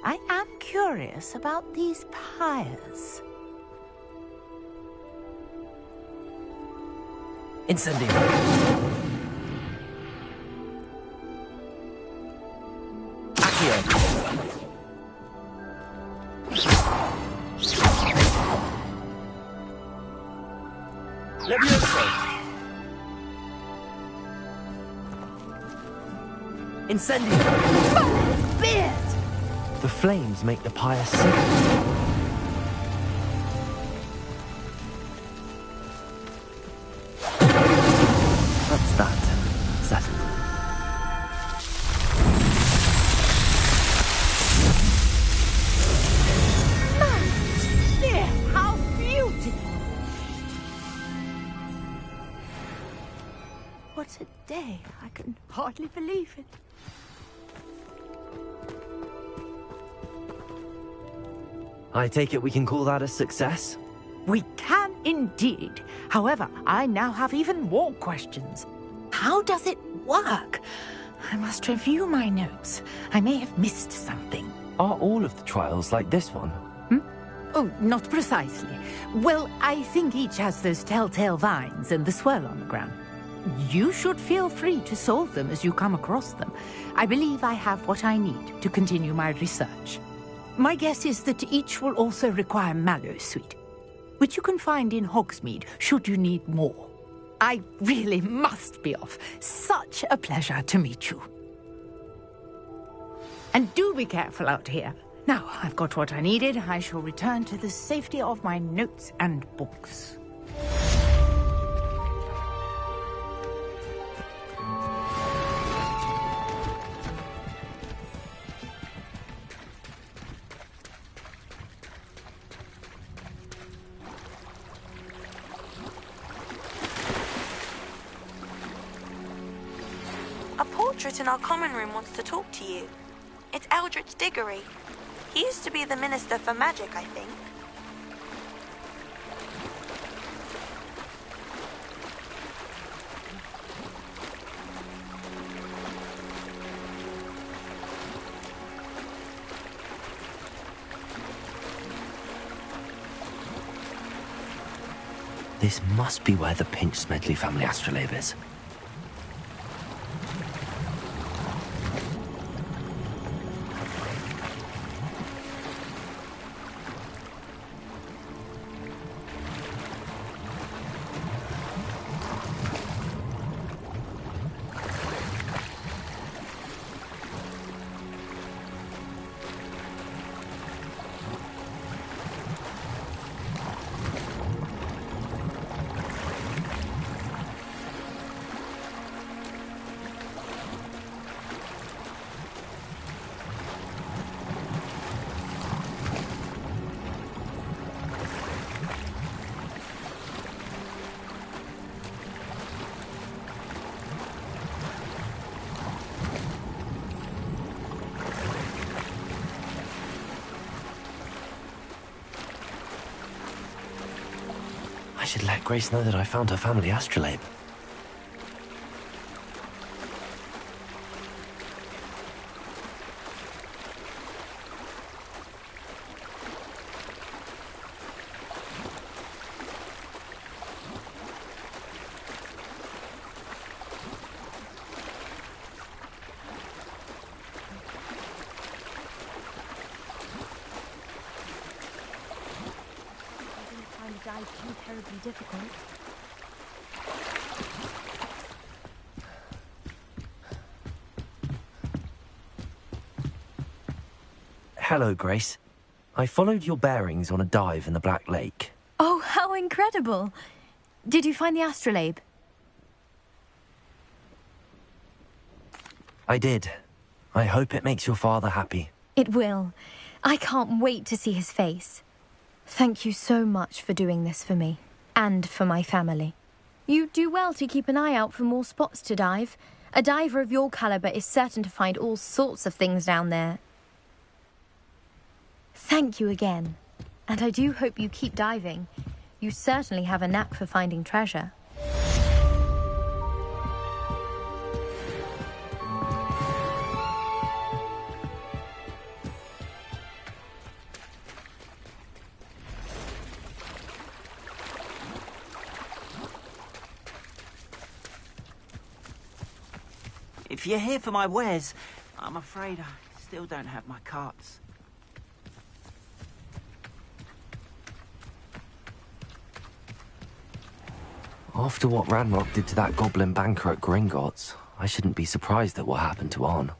I am curious about these pyres. Incendio. Accio. Levioso. Incendio. Beard! The flames make the pyre sing. day. I can hardly believe it. I take it we can call that a success? We can indeed. However, I now have even more questions. How does it work? I must review my notes. I may have missed something. Are all of the trials like this one? Oh, not precisely. Well, I think each has those telltale vines and the swirl on the ground. You should feel free to solve them as you come across them. I believe I have what I need to continue my research. My guess is that each will also require Mallowsweet, which you can find in Hogsmeade should you need more. I really must be off. Such a pleasure to meet you. And do be careful out here. Now, I've got what I needed. I shall return to the safety of my notes and books. A portrait in our common room wants to talk to you. It's Eldritch Diggory. He used to be the Minister for Magic, I think. This must be where the Pinch Smedley family astrolabe is. I should let Grace know that I found her family astrolabe. Too terribly difficult. Hello, Grace. I followed your bearings on a dive in the Black Lake. Oh, how incredible! Did you find the astrolabe? I did. I hope it makes your father happy. It will. I can't wait to see his face. Thank you so much for doing this for me, and for my family. You do well to keep an eye out for more spots to dive. A diver of your caliber is certain to find all sorts of things down there. Thank you again, and I do hope you keep diving. You certainly have a knack for finding treasure. If you're here for my wares, I'm afraid I still don't have my carts. After what Ranrock did to that goblin banker at Gringotts, I shouldn't be surprised at what happened to Arn.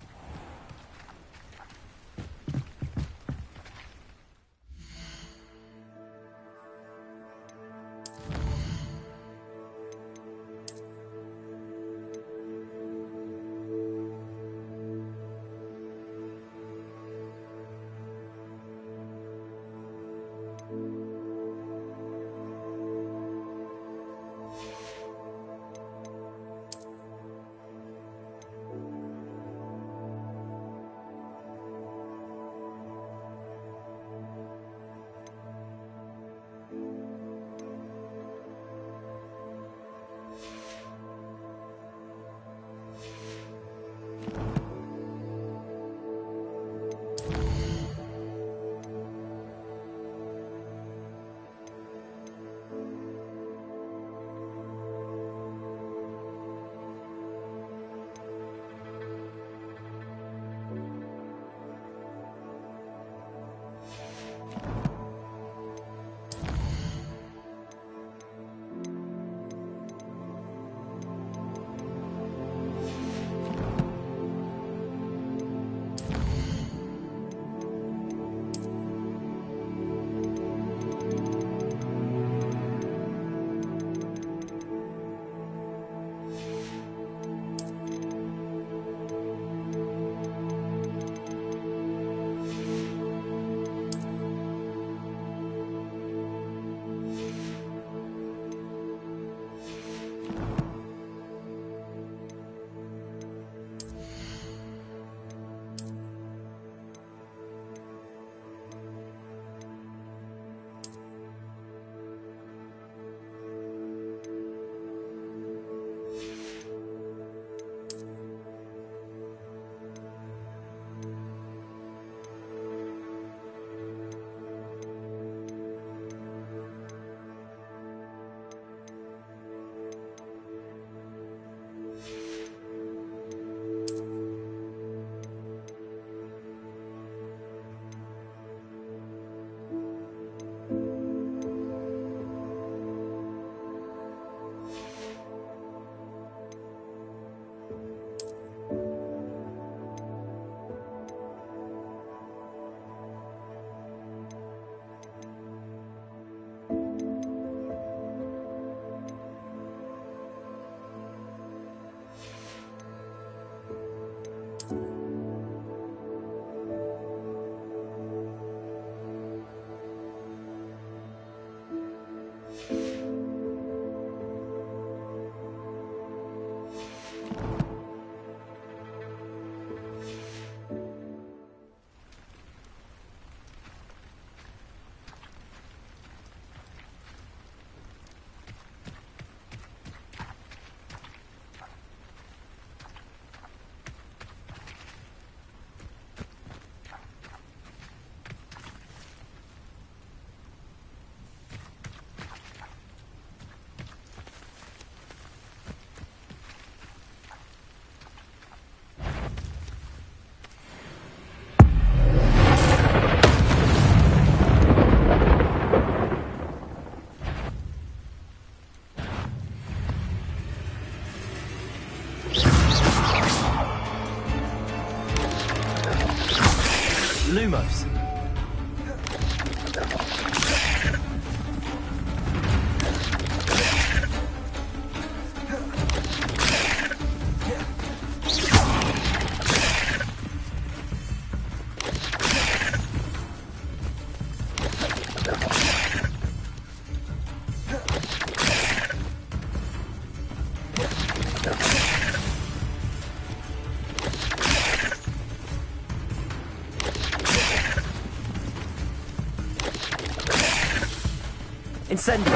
Incendio!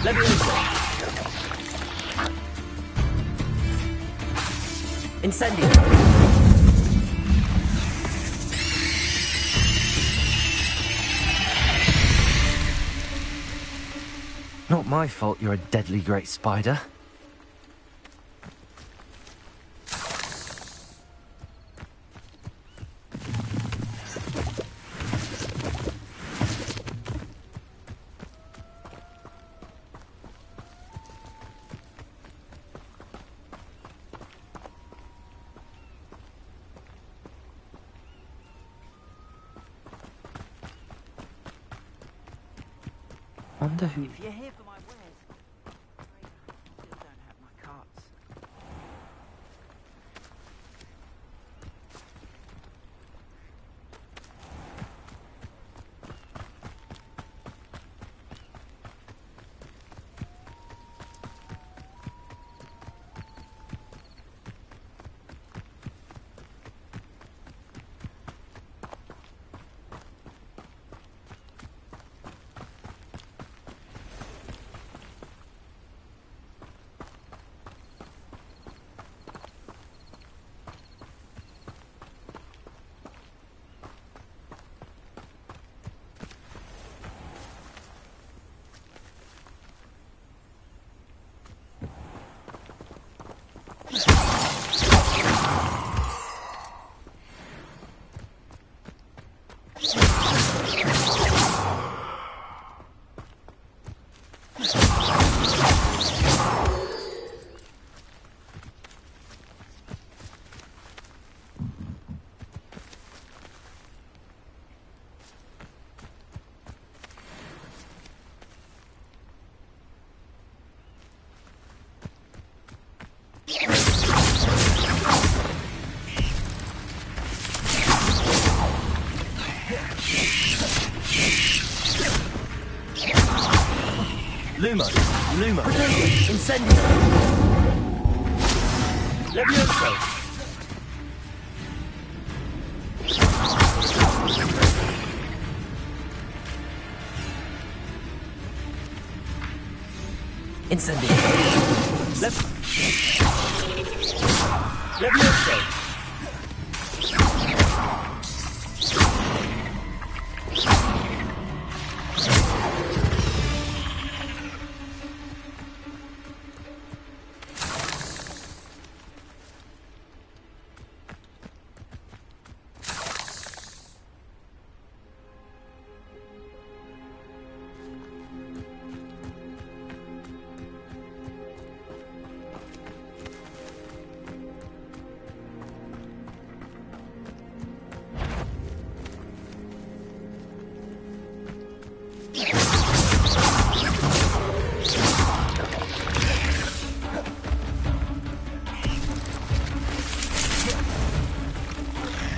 Levioso! Incendio! Not my fault you're a deadly great spider. Wonder who... If you're here for my wares, I still don't have my carts. Lumo! Incendio! Levioso! Incendio! Levioso!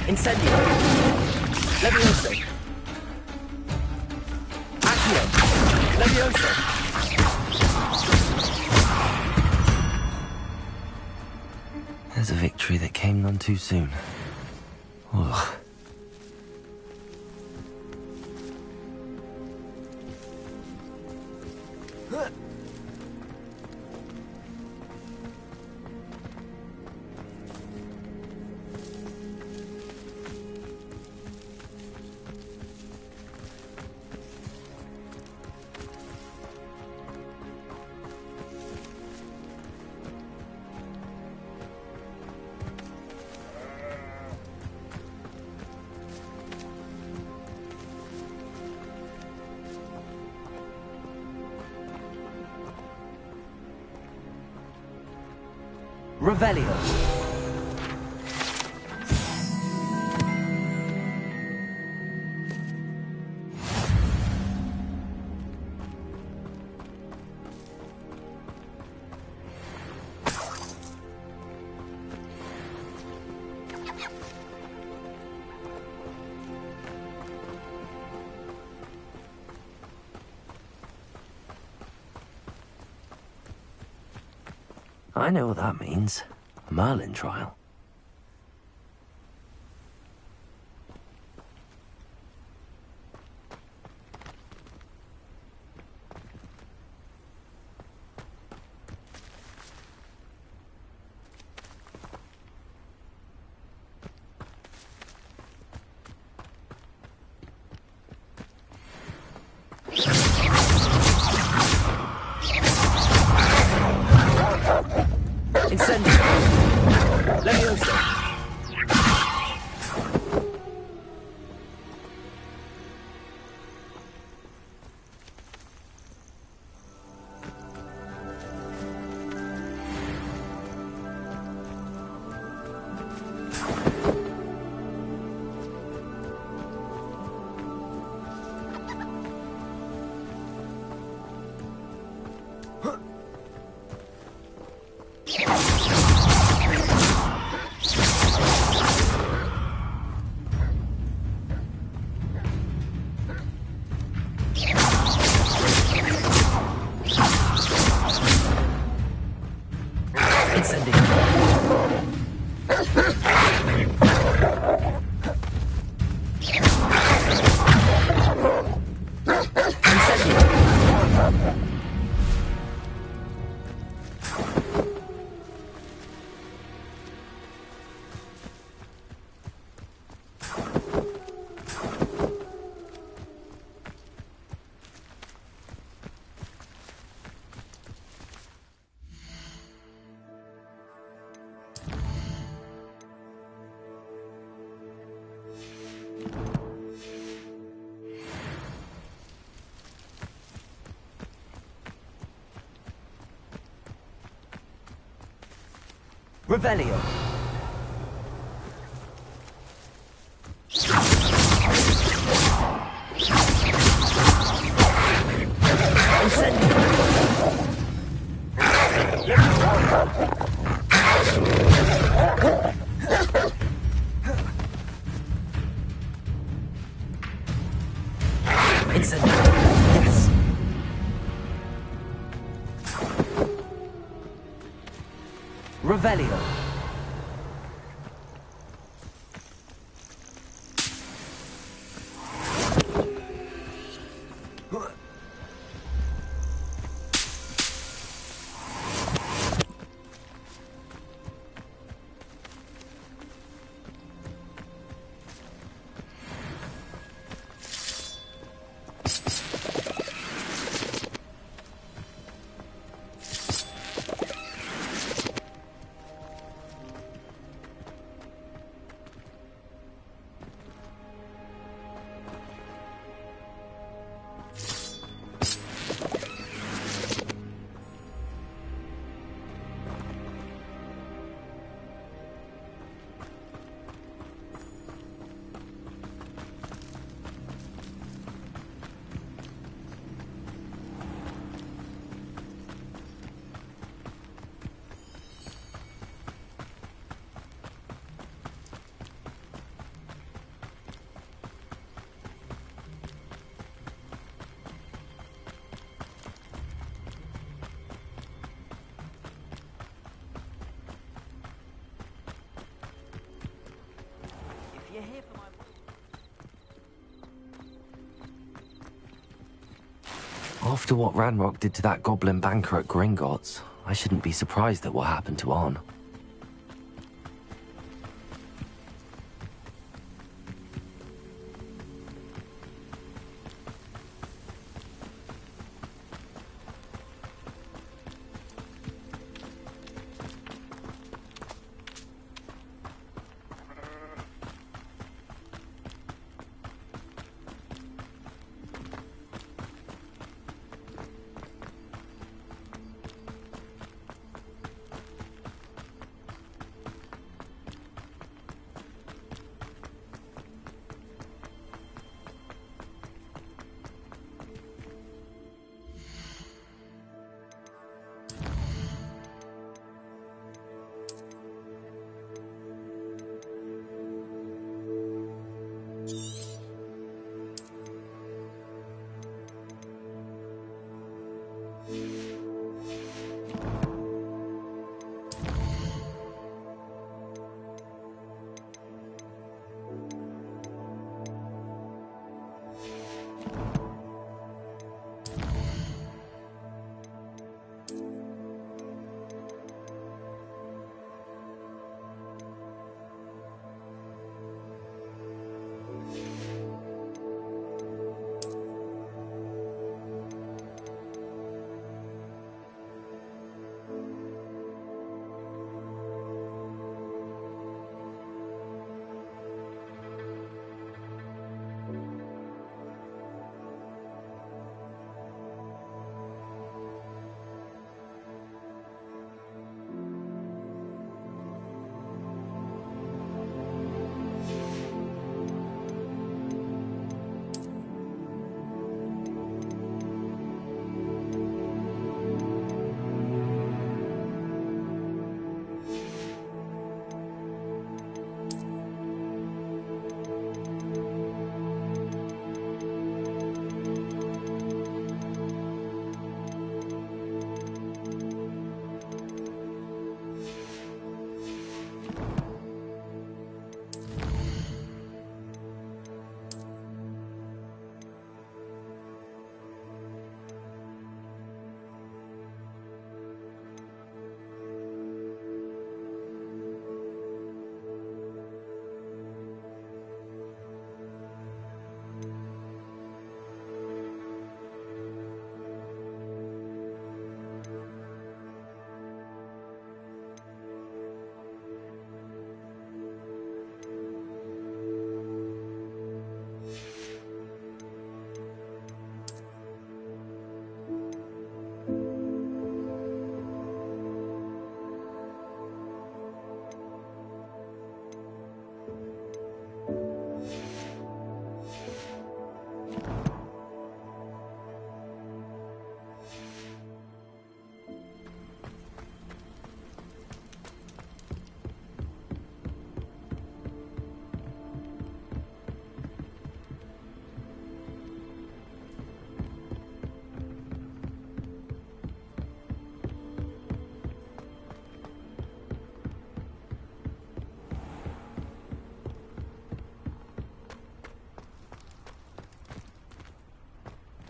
Incendio! Levioso! Accio! Levioso! There's a victory that came none too soon. Ugh. Revelio. I know what that means. Merlin trial. Revelio. Yes. Revelio. After what Ranrock did to that goblin banker at Gringotts, I shouldn't be surprised at what happened to Arn.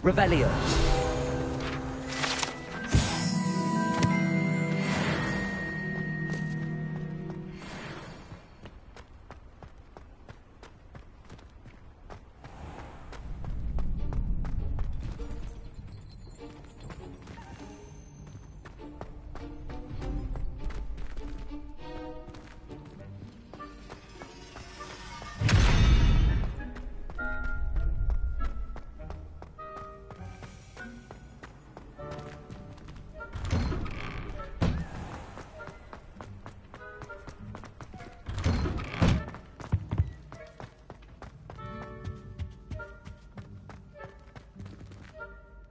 Revelio.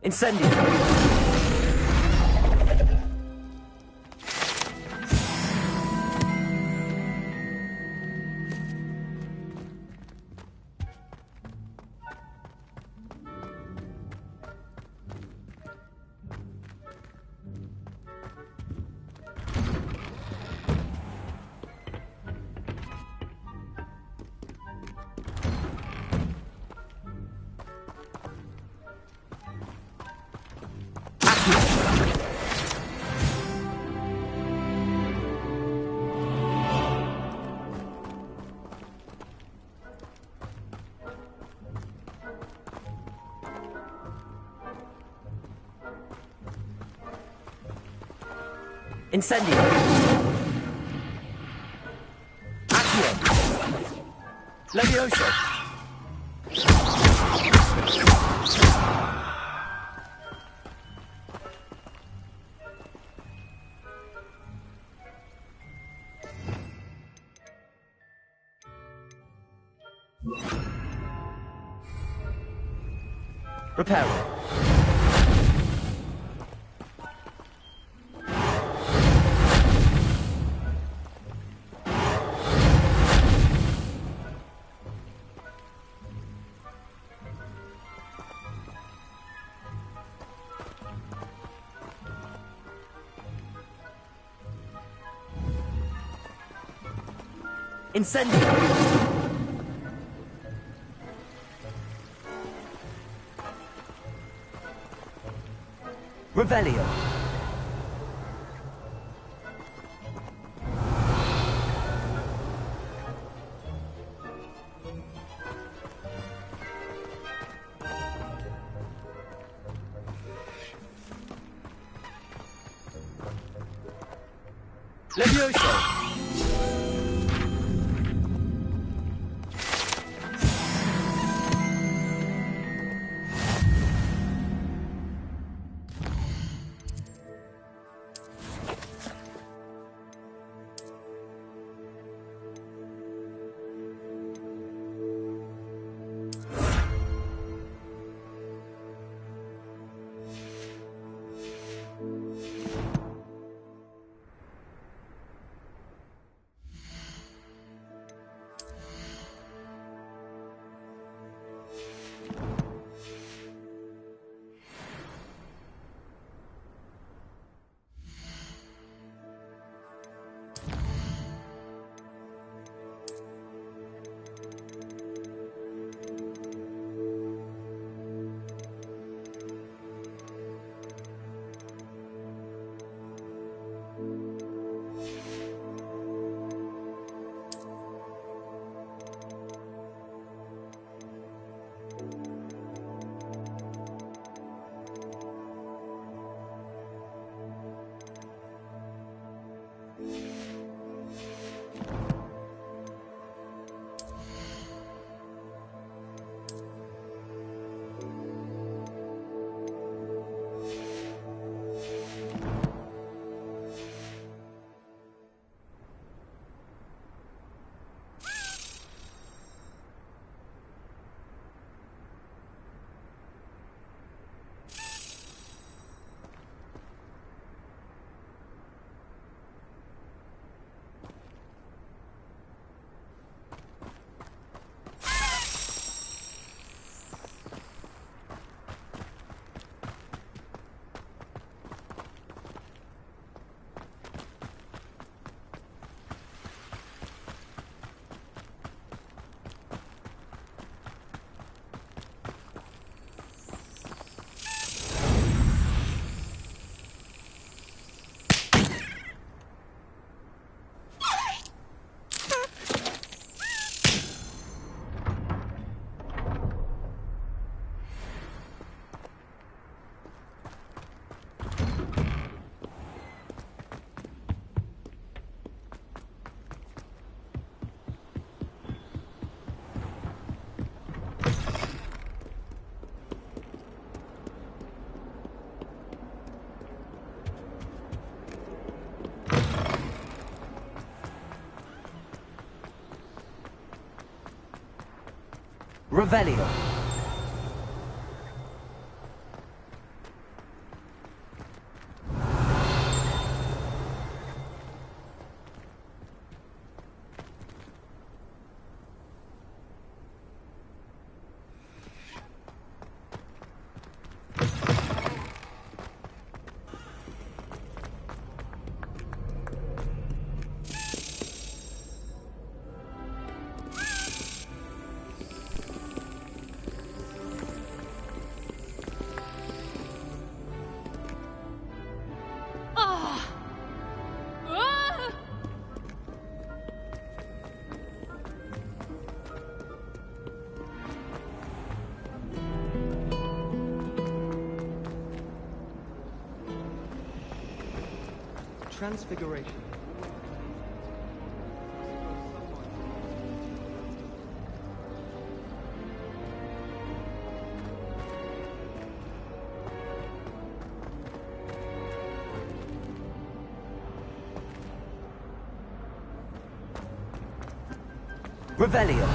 Incendio. Incendio. Accio. Levioso. Reparo. Incendio. Revelio. Levioso. Revelio. Transfiguration. Revelio.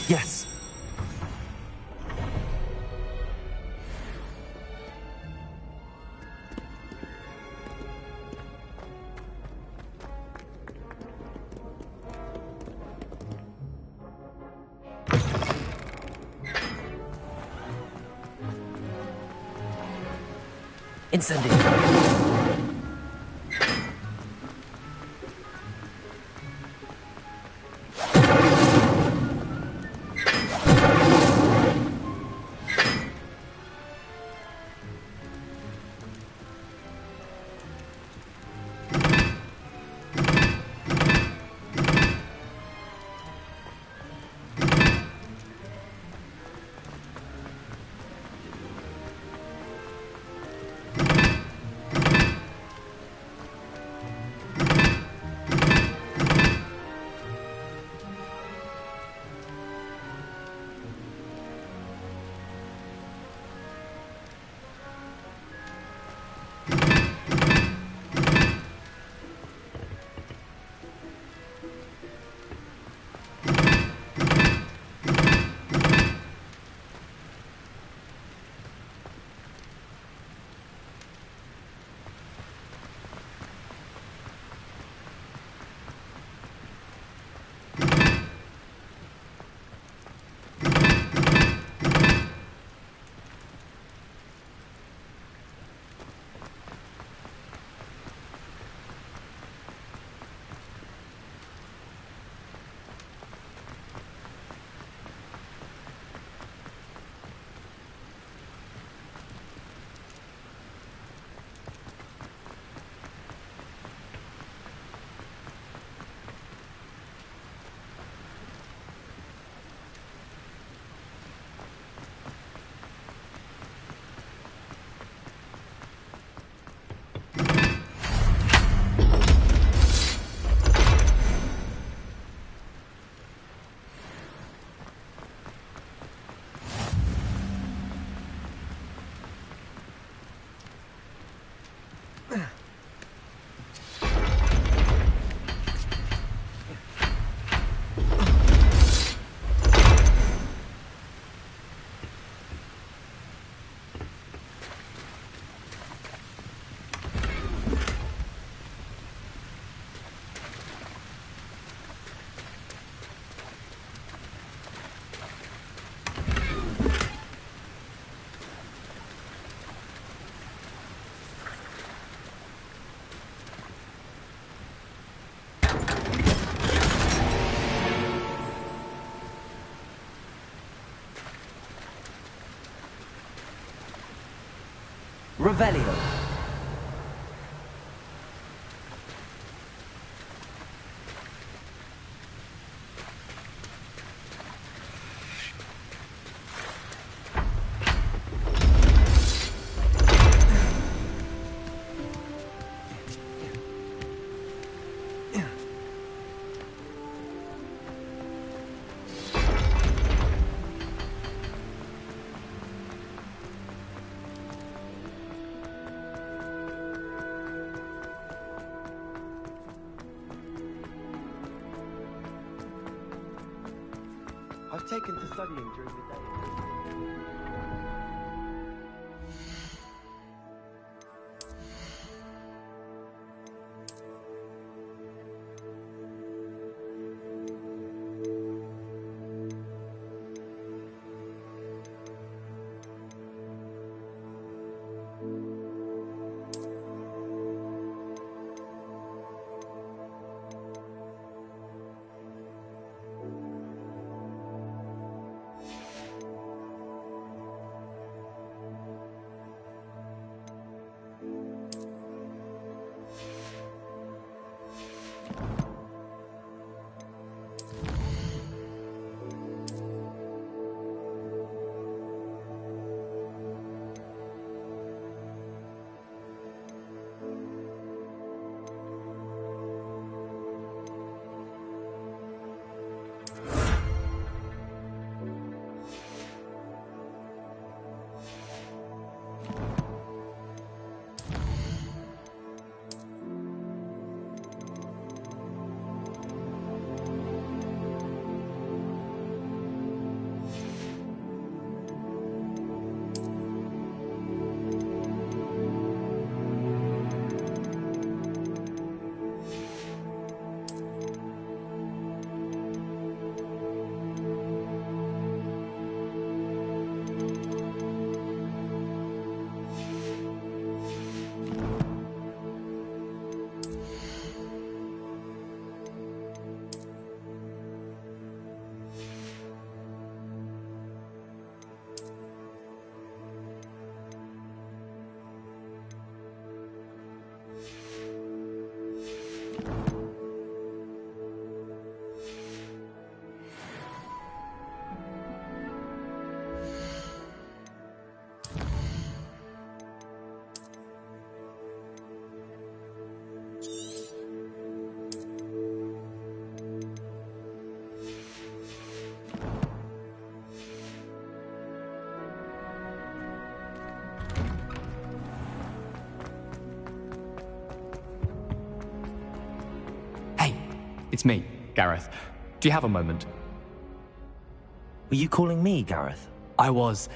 Yes. Incendio. Revelio. taken to studying during the day. It's me, Gareth. Do you have a moment? Were you calling me, Gareth? I was.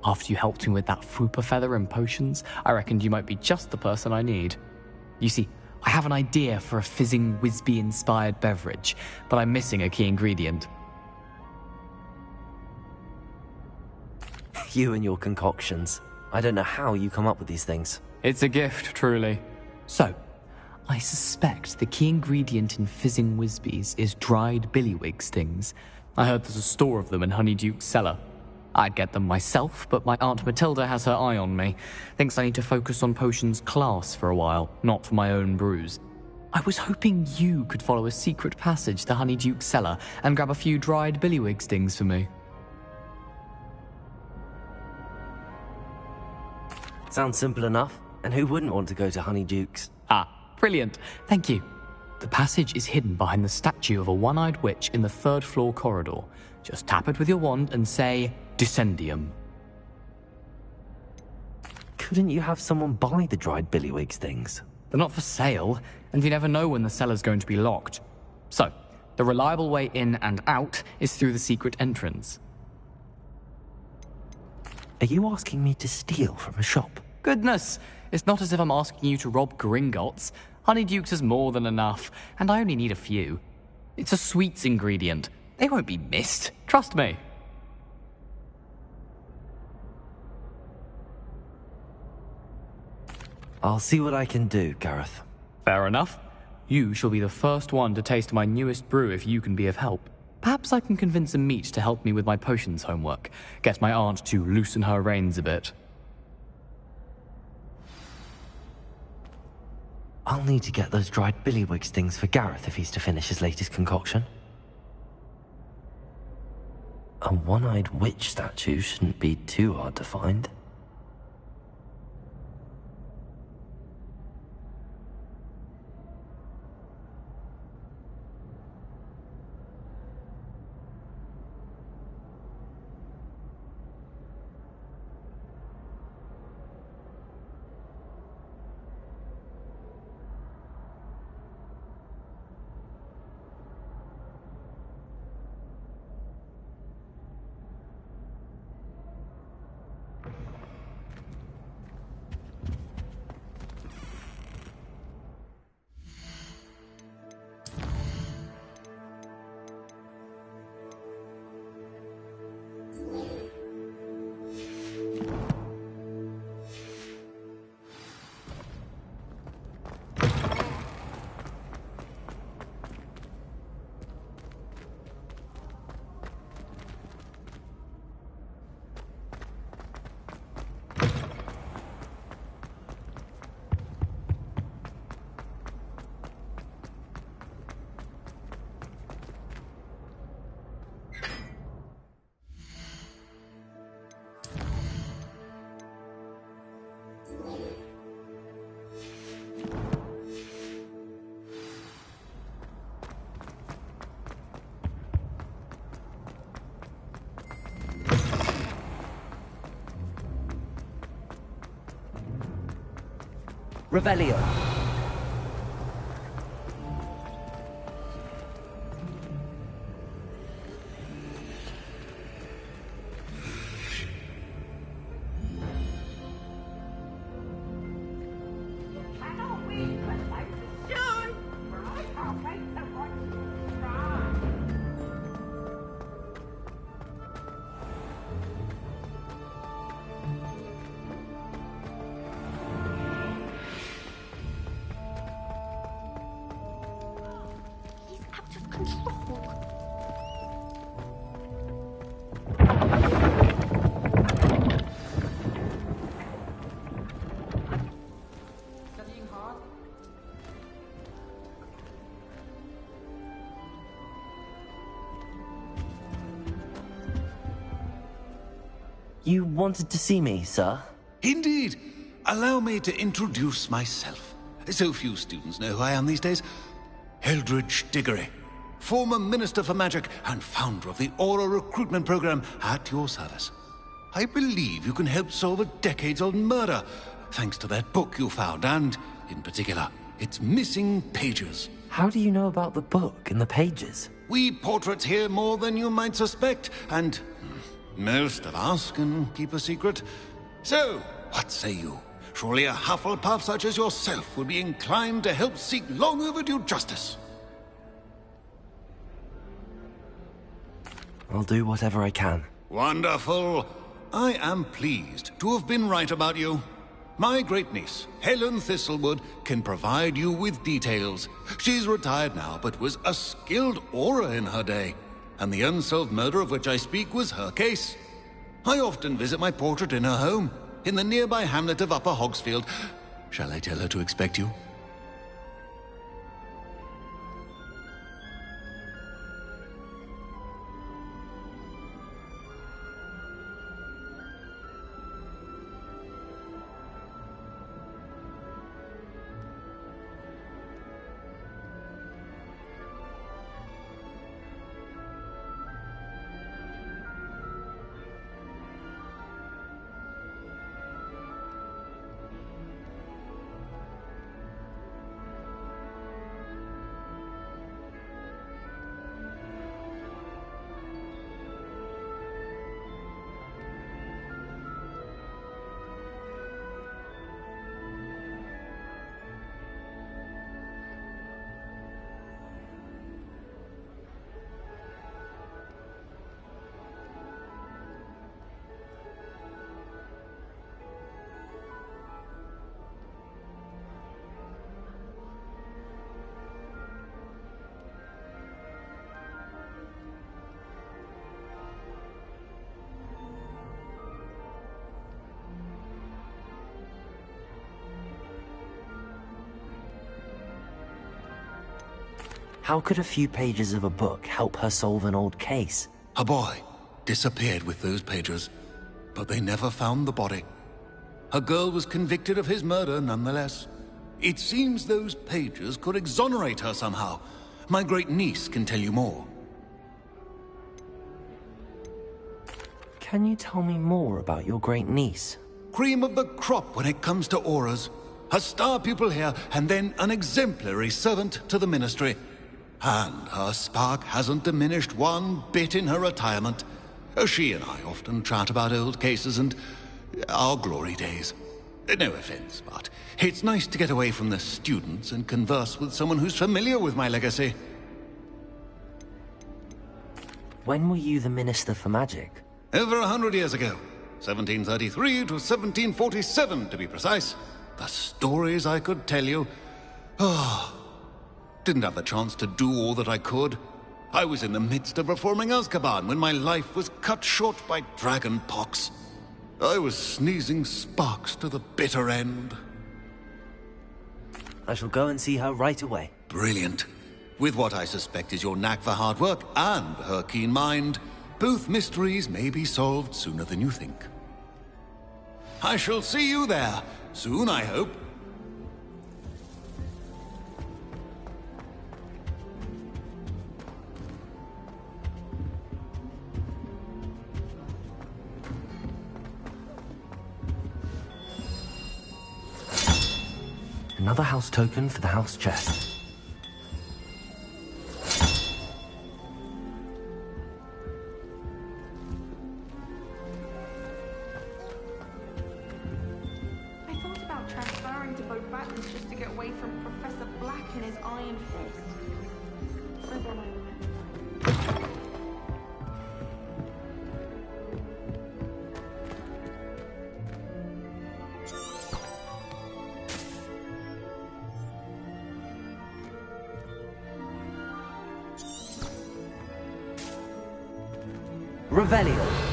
After you helped me with that Frupa feather and potions, I reckoned you might be just the person I need. You see, I have an idea for a fizzing Whizbee-inspired beverage, but I'm missing a key ingredient. You and your concoctions. I don't know how you come up with these things. It's a gift, truly. So, I suspect the key ingredient in fizzing Whizbees is dried billywig stings. I heard there's a store of them in Honeyduke's cellar. I'd get them myself, but my Aunt Matilda has her eye on me. Thinks I need to focus on potions class for a while, not for my own brews. I was hoping you could follow a secret passage to Honeyduke's cellar and grab a few dried billywig stings for me. Sounds simple enough. And who wouldn't want to go to Honeyduke's? Ah, brilliant. Thank you. The passage is hidden behind the statue of a one-eyed witch in the third-floor corridor. Just tap it with your wand and say, Descendium. Couldn't you have someone buy the dried billywig things? They're not for sale, and you never know when the cellar's going to be locked. So, the reliable way in and out is through the secret entrance. Are you asking me to steal from a shop? Goodness, it's not as if I'm asking you to rob Gringotts. Honeyduke's is more than enough, and I only need a few. It's a sweets ingredient. They won't be missed. Trust me. I'll see what I can do, Gareth. Fair enough. You shall be the first one to taste my newest brew if you can be of help. Perhaps I can convince a meat to help me with my potions homework. Get my aunt to loosen her reins a bit. I'll need to get those dried billywig things for Gareth if he's to finish his latest concoction. A one-eyed witch statue shouldn't be too hard to find. Revelio. You wanted to see me, sir? Indeed. Allow me to introduce myself. So few students know who I am these days. Eldridge Diggory, former Minister for Magic and founder of the Aura Recruitment Program, at your service. I believe you can help solve a decades-old murder, thanks to that book you found, and, in particular, its missing pages. How do you know about the book and the pages? We portraits hear more than you might suspect, and most of us can keep a secret. So, what say you? Surely a Hufflepuff such as yourself would be inclined to help seek long overdue justice. I'll do whatever I can. Wonderful. I am pleased to have been right about you. My great-niece, Helen Thistlewood, can provide you with details. She's retired now, but was a skilled aura in her day. And the unsolved murder of which I speak was her case. I often visit my portrait in her home, in the nearby hamlet of Upper Hogsfield. Shall I tell her to expect you? How could a few pages of a book help her solve an old case? A boy disappeared with those pages, but they never found the body. A girl was convicted of his murder nonetheless. It seems those pages could exonerate her somehow. My great-niece can tell you more. Can you tell me more about your great-niece? Cream of the crop when it comes to auras. A star pupil here, and then an exemplary servant to the Ministry. And her spark hasn't diminished one bit in her retirement. She and I often chat about old cases and our glory days. No offense, but it's nice to get away from the students and converse with someone who's familiar with my legacy. When were you the Minister for Magic? Over 100 years ago. 1733 to 1747, to be precise. The stories I could tell you. Didn't have the chance to do all that I could. I was in the midst of reforming Azkaban when my life was cut short by dragon pox. I was sneezing sparks to the bitter end. I shall go and see her right away. Brilliant. With what I suspect is your knack for hard work and her keen mind, both mysteries may be solved sooner than you think. I shall see you there, soon I hope. Another house token for the house chest. I thought about transferring to both battles just to get away from Professor Black and his iron fist. But then I remembered. Revelio.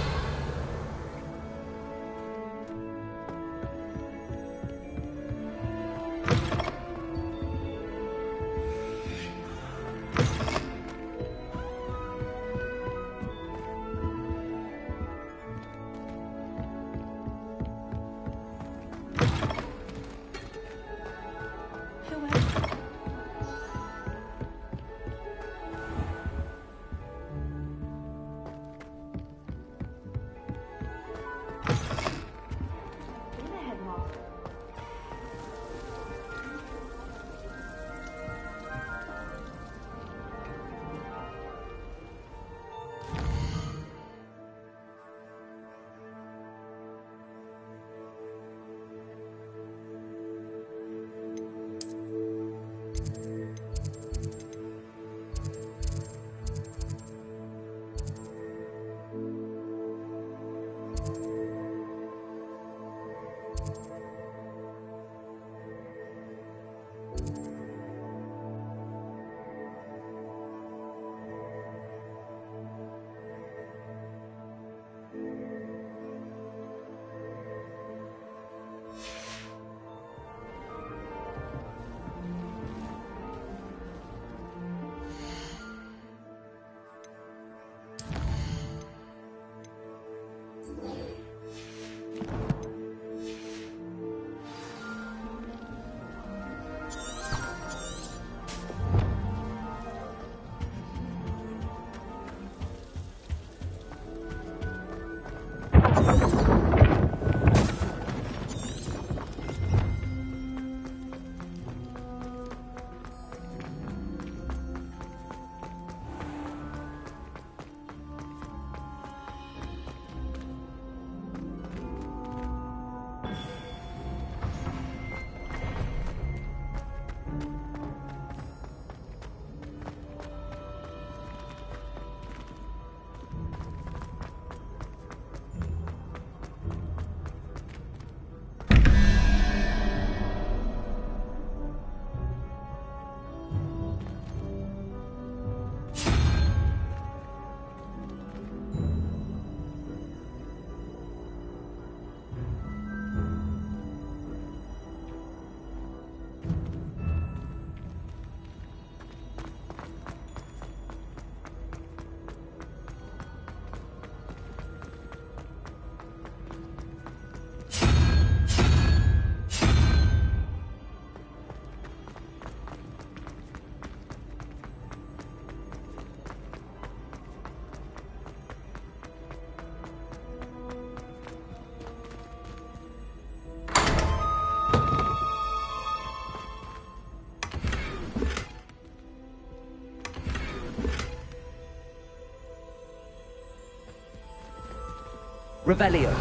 Revelio.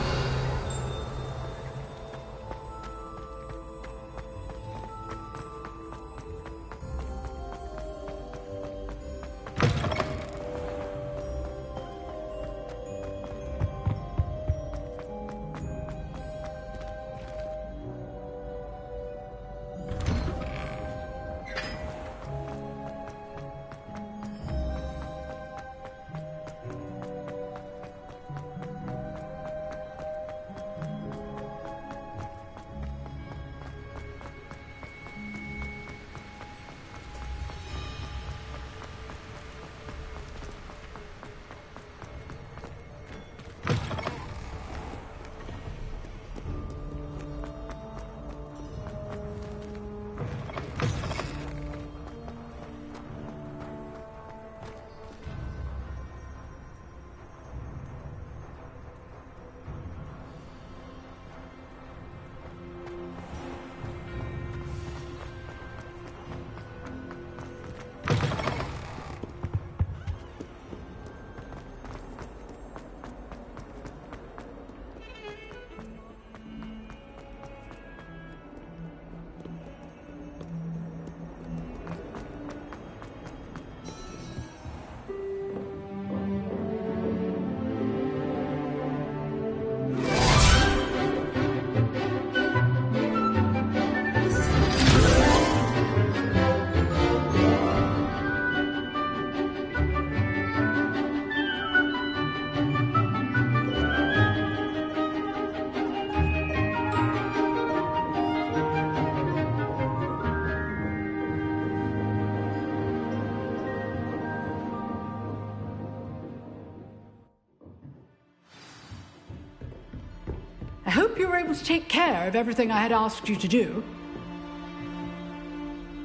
hope you were able to take care of everything I had asked you to do.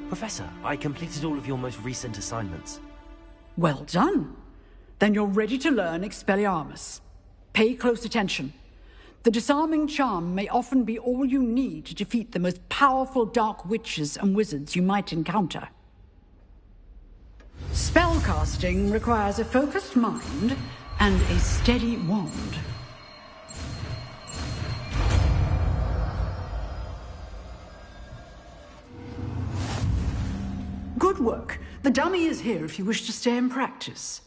Professor, I completed all of your most recent assignments. Well done. Then you're ready to learn Expelliarmus. Pay close attention. The disarming charm may often be all you need to defeat the most powerful dark witches and wizards you might encounter. Spellcasting requires a focused mind and a steady wand. Good work. The dummy is here if you wish to stay and practice.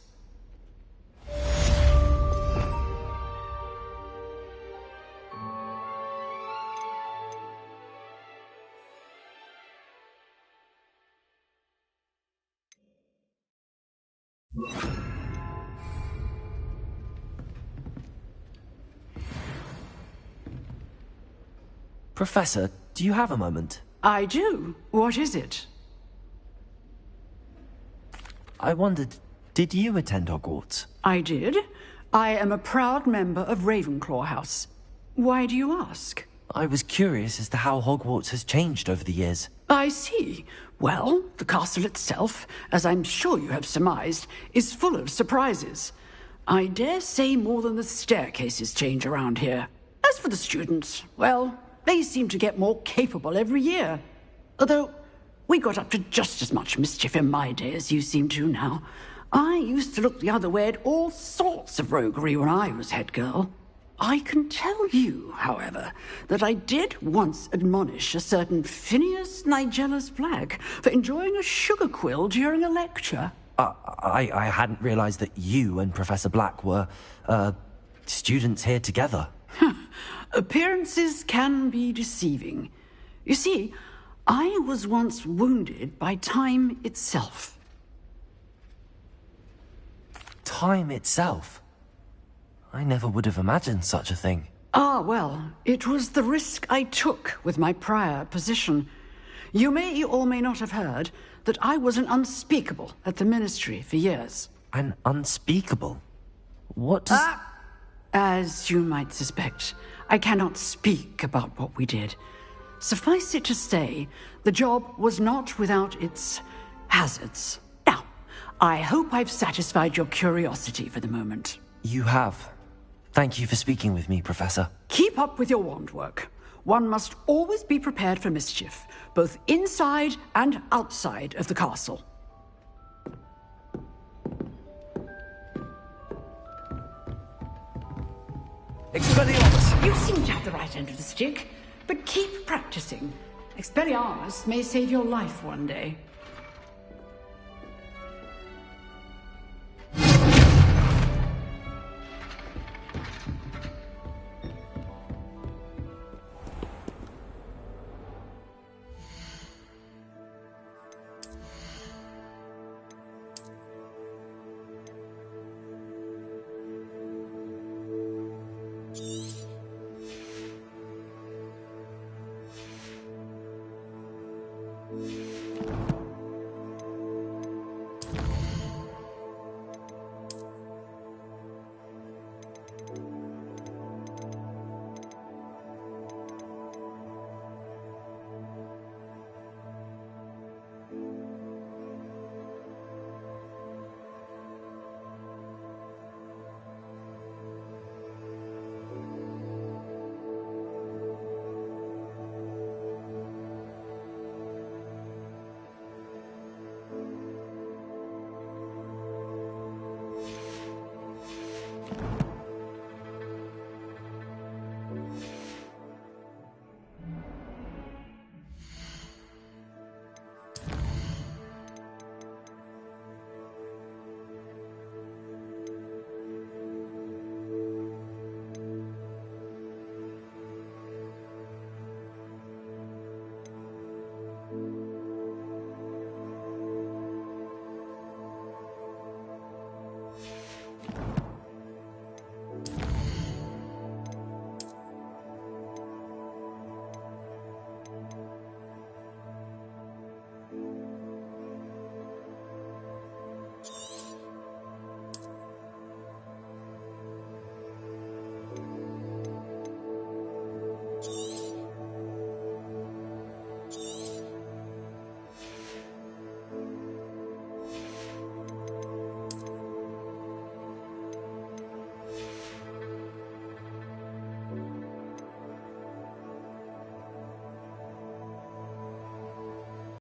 Professor, do you have a moment? I do. What is it? I wondered, did you attend Hogwarts? I did. I am a proud member of Ravenclaw House. Why do you ask? I was curious as to how Hogwarts has changed over the years. I see. Well, the castle itself, as I'm sure you have surmised, is full of surprises. I dare say more than the staircases change around here. As for the students, well, they seem to get more capable every year. Although, we got up to just as much mischief in my day as you seem to now. I used to look the other way at all sorts of roguery when I was head girl. I can tell you, however, that I did once admonish a certain Phineas Nigellus Black for enjoying a sugar quill during a lecture. I hadn't realized that you and Professor Black were, students here together. Appearances can be deceiving. You see, I was once wounded by time itself. Time itself? I never would have imagined such a thing. Ah, well, it was the risk I took with my prior position. You may or may not have heard that I was an unspeakable at the Ministry for years. An unspeakable? What does... As you might suspect, I cannot speak about what we did. Suffice it to say, the job was not without its hazards. Now, I hope I've satisfied your curiosity for the moment. You have. Thank you for speaking with me, Professor. Keep up with your wand work. One must always be prepared for mischief, both inside and outside of the castle. Expelliarmus! You seem to have the right end of the stick, but keep practicing. Expelliarmus may save your life one day.